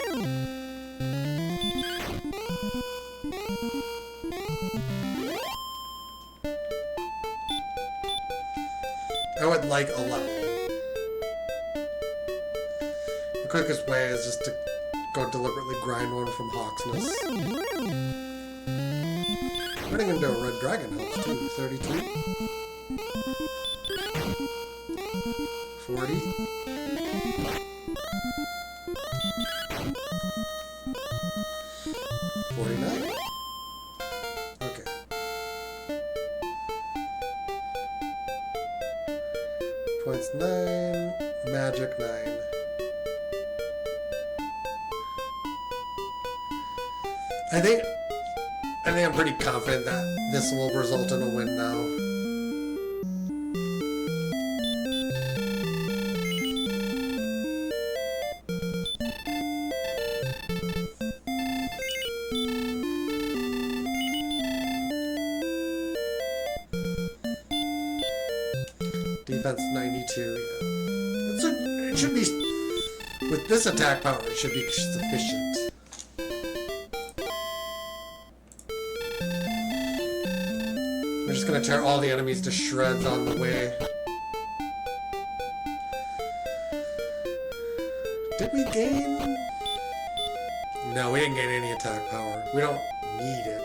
I would like a level. The quickest way is just to go deliberately grind one from Hawksness. Running into a red dragon helps too. 32. 40. 49. Okay. Points 9, magic 9. I think I'm pretty confident that this will result in a win now. Defense 92, yeah. It should be, with this attack power, it should be sufficient. We're just gonna tear all the enemies to shreds on the way. Did we gain? No, we didn't gain any attack power. We don't need it,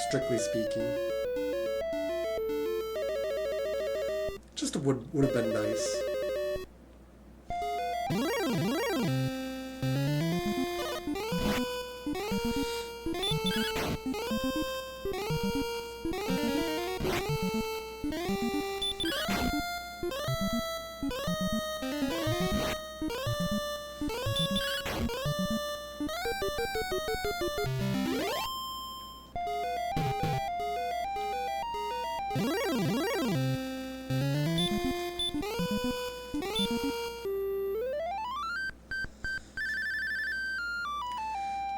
strictly speaking. Just would have been nice.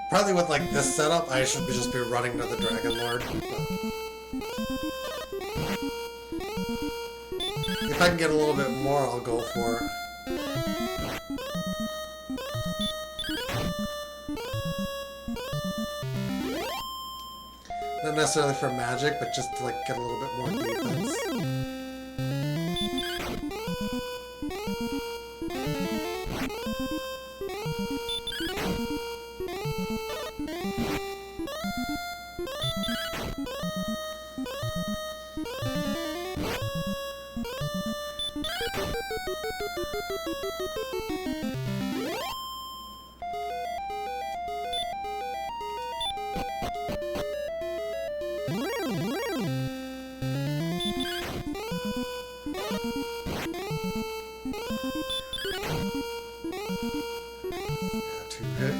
Probably with like this setup, I should just be running to the Dragon Lord. If I can get a little bit more, I'll go for it. Not necessarily for magic, but just to like get a little bit more defense.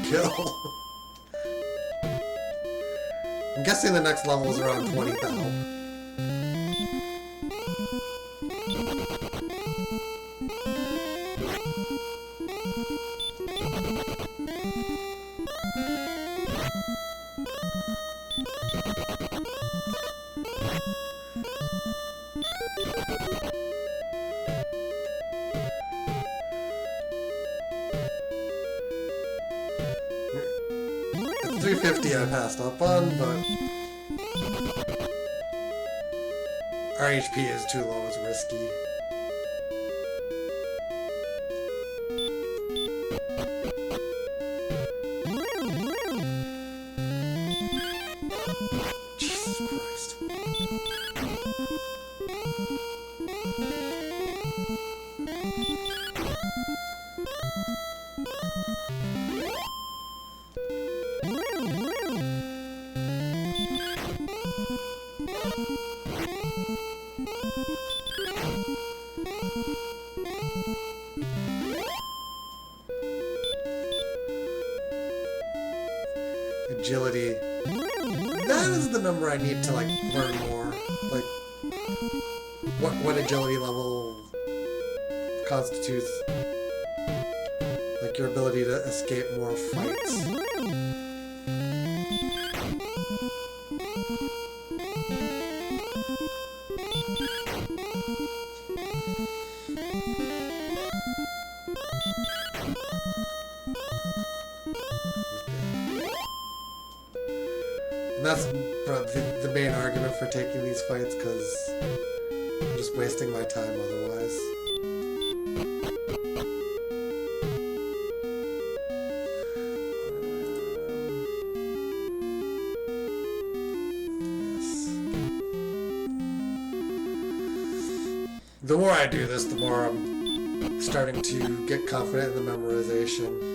Kill. I'm guessing the next level is around 20,000. At 350 I passed up on, but our HP is too low, it's risky. Jesus Christ. Agility. That is the number I need to like learn more. Like what agility level constitutes like your ability to escape more fights. And that's the main argument for taking these fights, because I'm just wasting my time otherwise. Yes. The more I do this, the more I'm starting to get confident in the memorization.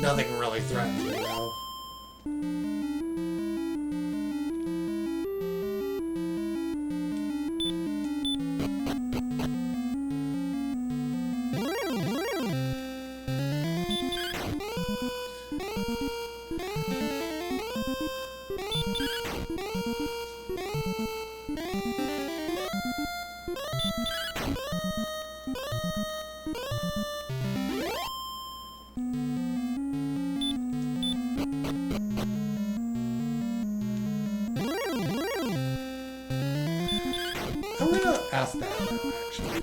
Nothing really threatens me now. I'm gonna ask that now, actually.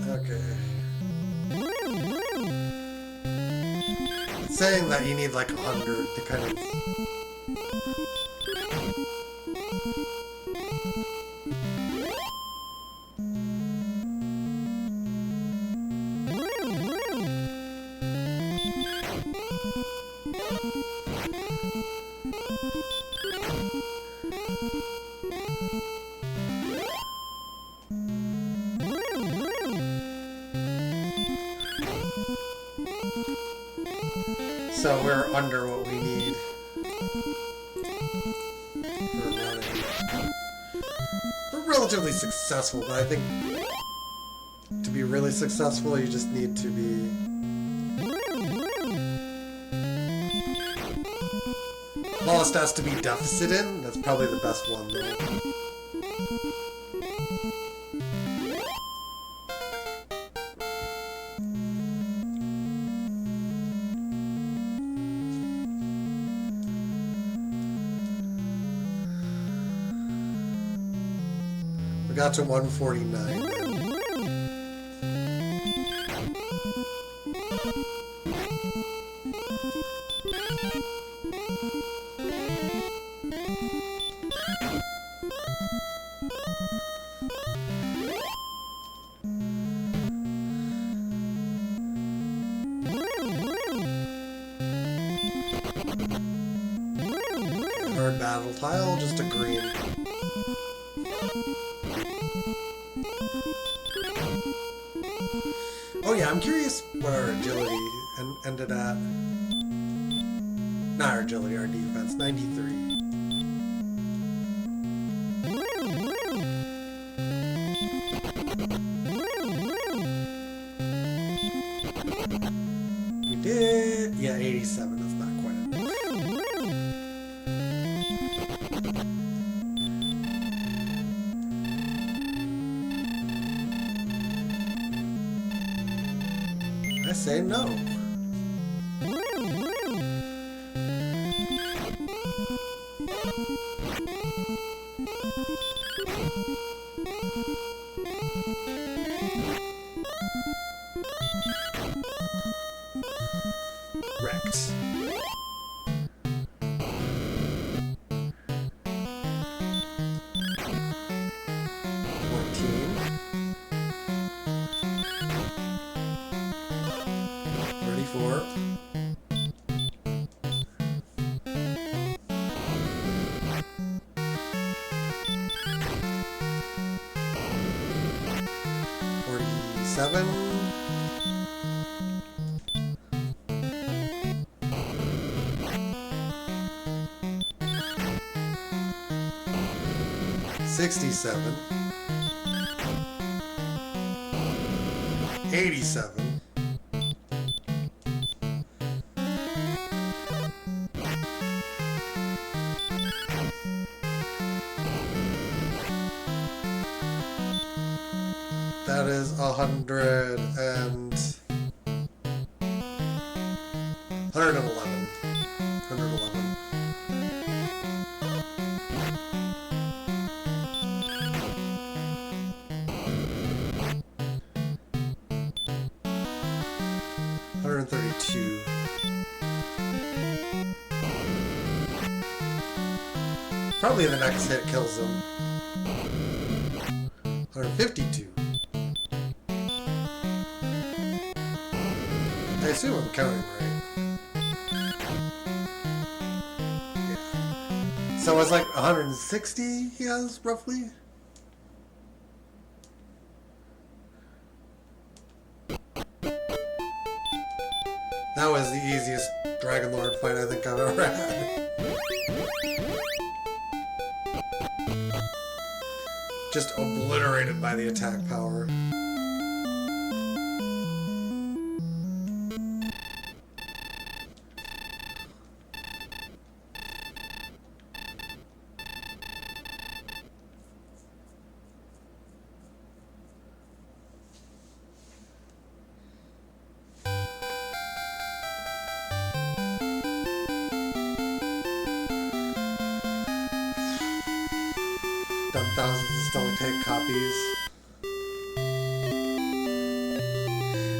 Okay. It's saying that you need like 100 to kind of... So we're under what we need. We're relatively successful, but I think to be really successful, you just need to be... Smallest has to be deficit in. That's probably the best one, though. We got to 149 then. Hard battle tile, just a green. Oh yeah, I'm curious what our agility ended at. Not our agility, our defense, 93. We did, yeah, 87, that's not quite enough. I say no. Wrecked. For 47. $67. 87. That is 100 and 111. 111. $132. Probably the next hit kills him. 152. I assume I'm counting right. Yeah. So it's like 160 he has, roughly? That was the easiest Dragon Lord fight I think I've ever had. Just obliterated by the attack power. Done thousands of stomach-take copies.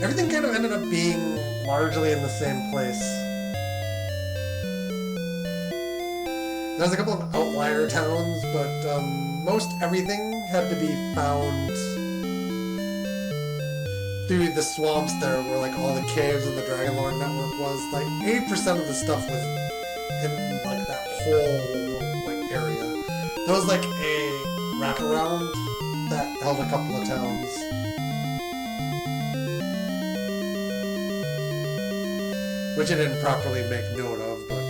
Everything kind of ended up being largely in the same place. There's a couple of outlier towns, but most everything had to be found through the swamps there, where like all the caves and the Dragon Lord network was. Like 80% of the stuff was in like that whole like area. There was like a wraparound that held a couple of towns. which I didn't properly make note of, but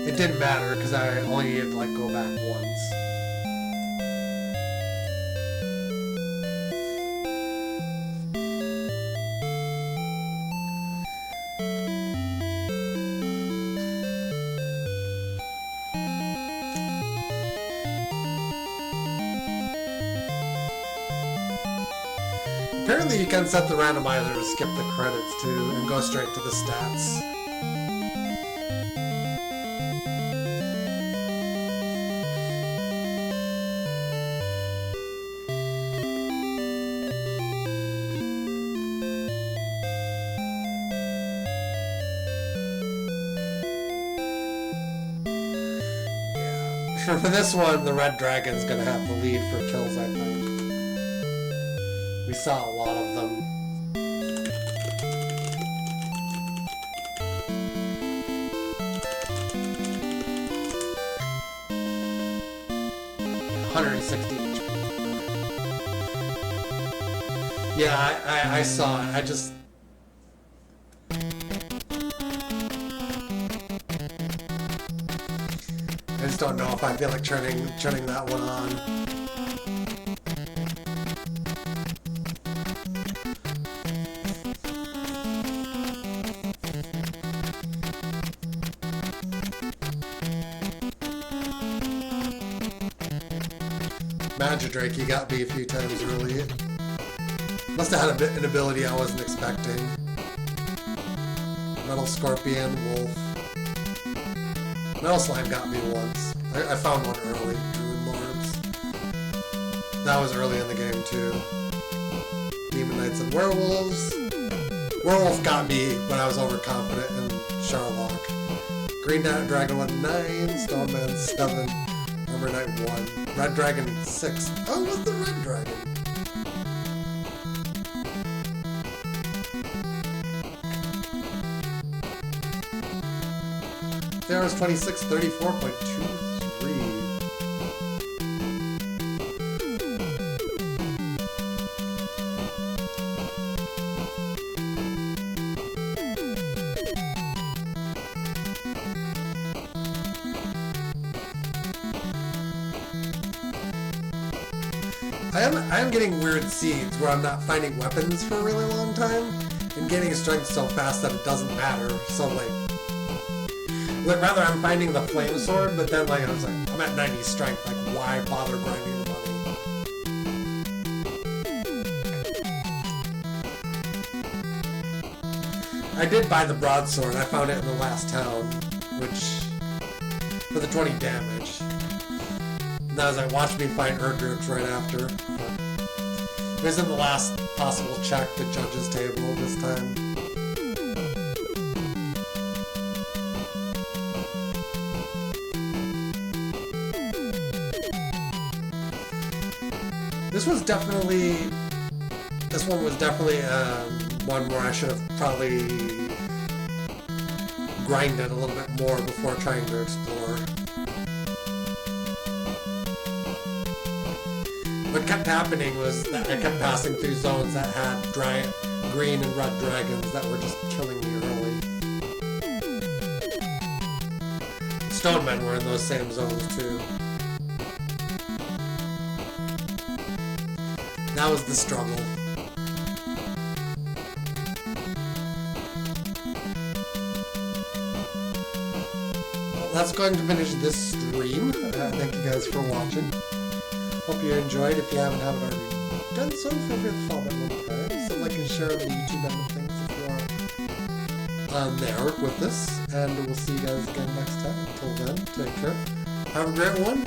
it didn't matter because I only needed to like go back once. Apparently you can set the randomizer to skip the credits too and go straight to the stats. Yeah. For this one, the red dragon's gonna have the lead for kills, I think. We saw a lot of them. $160 each. Yeah, I saw it. I just don't know if I feel like turning that one on. Magidrake, you got me a few times early. Must have had an ability I wasn't expecting. Metal Scorpion, Wolf. Metal Slime got me once. I found one early, Druid Lords. That was early in the game too. Demon Knights and Werewolves. Werewolf got me when I was overconfident in Sharlock. Green Dragon 1, 9, Stoneman 7, Armor Knight 1. Red Dragon 6. Oh, what's the Red Dragon? There was 26, 34.23. I am getting weird seeds where I'm not finding weapons for a really long time and getting strength so fast that it doesn't matter. So like rather I'm finding the flame sword, but then like I was like, I'm at 90 strength, like why bother grinding the money? I did buy the broadsword. I found it in the last town, which for the 20 damage. And I was like, watch me fight Erdrix right after. It was in the last possible check, the judge's table this time. This one was definitely one where I should have probably grinded a little bit more before trying to explore. What kept happening was that I kept passing through zones that had green and red dragons that were just killing me early. Stonemen were in those same zones too. That was the struggle. Well, that's going to finish this stream. Thank you guys for watching. Hope you enjoyed. If you haven't already done so, feel free to follow that little card. So like and share the YouTube and things if you are on there with us. And we'll see you guys again next time. Until then, take care. Have a great one.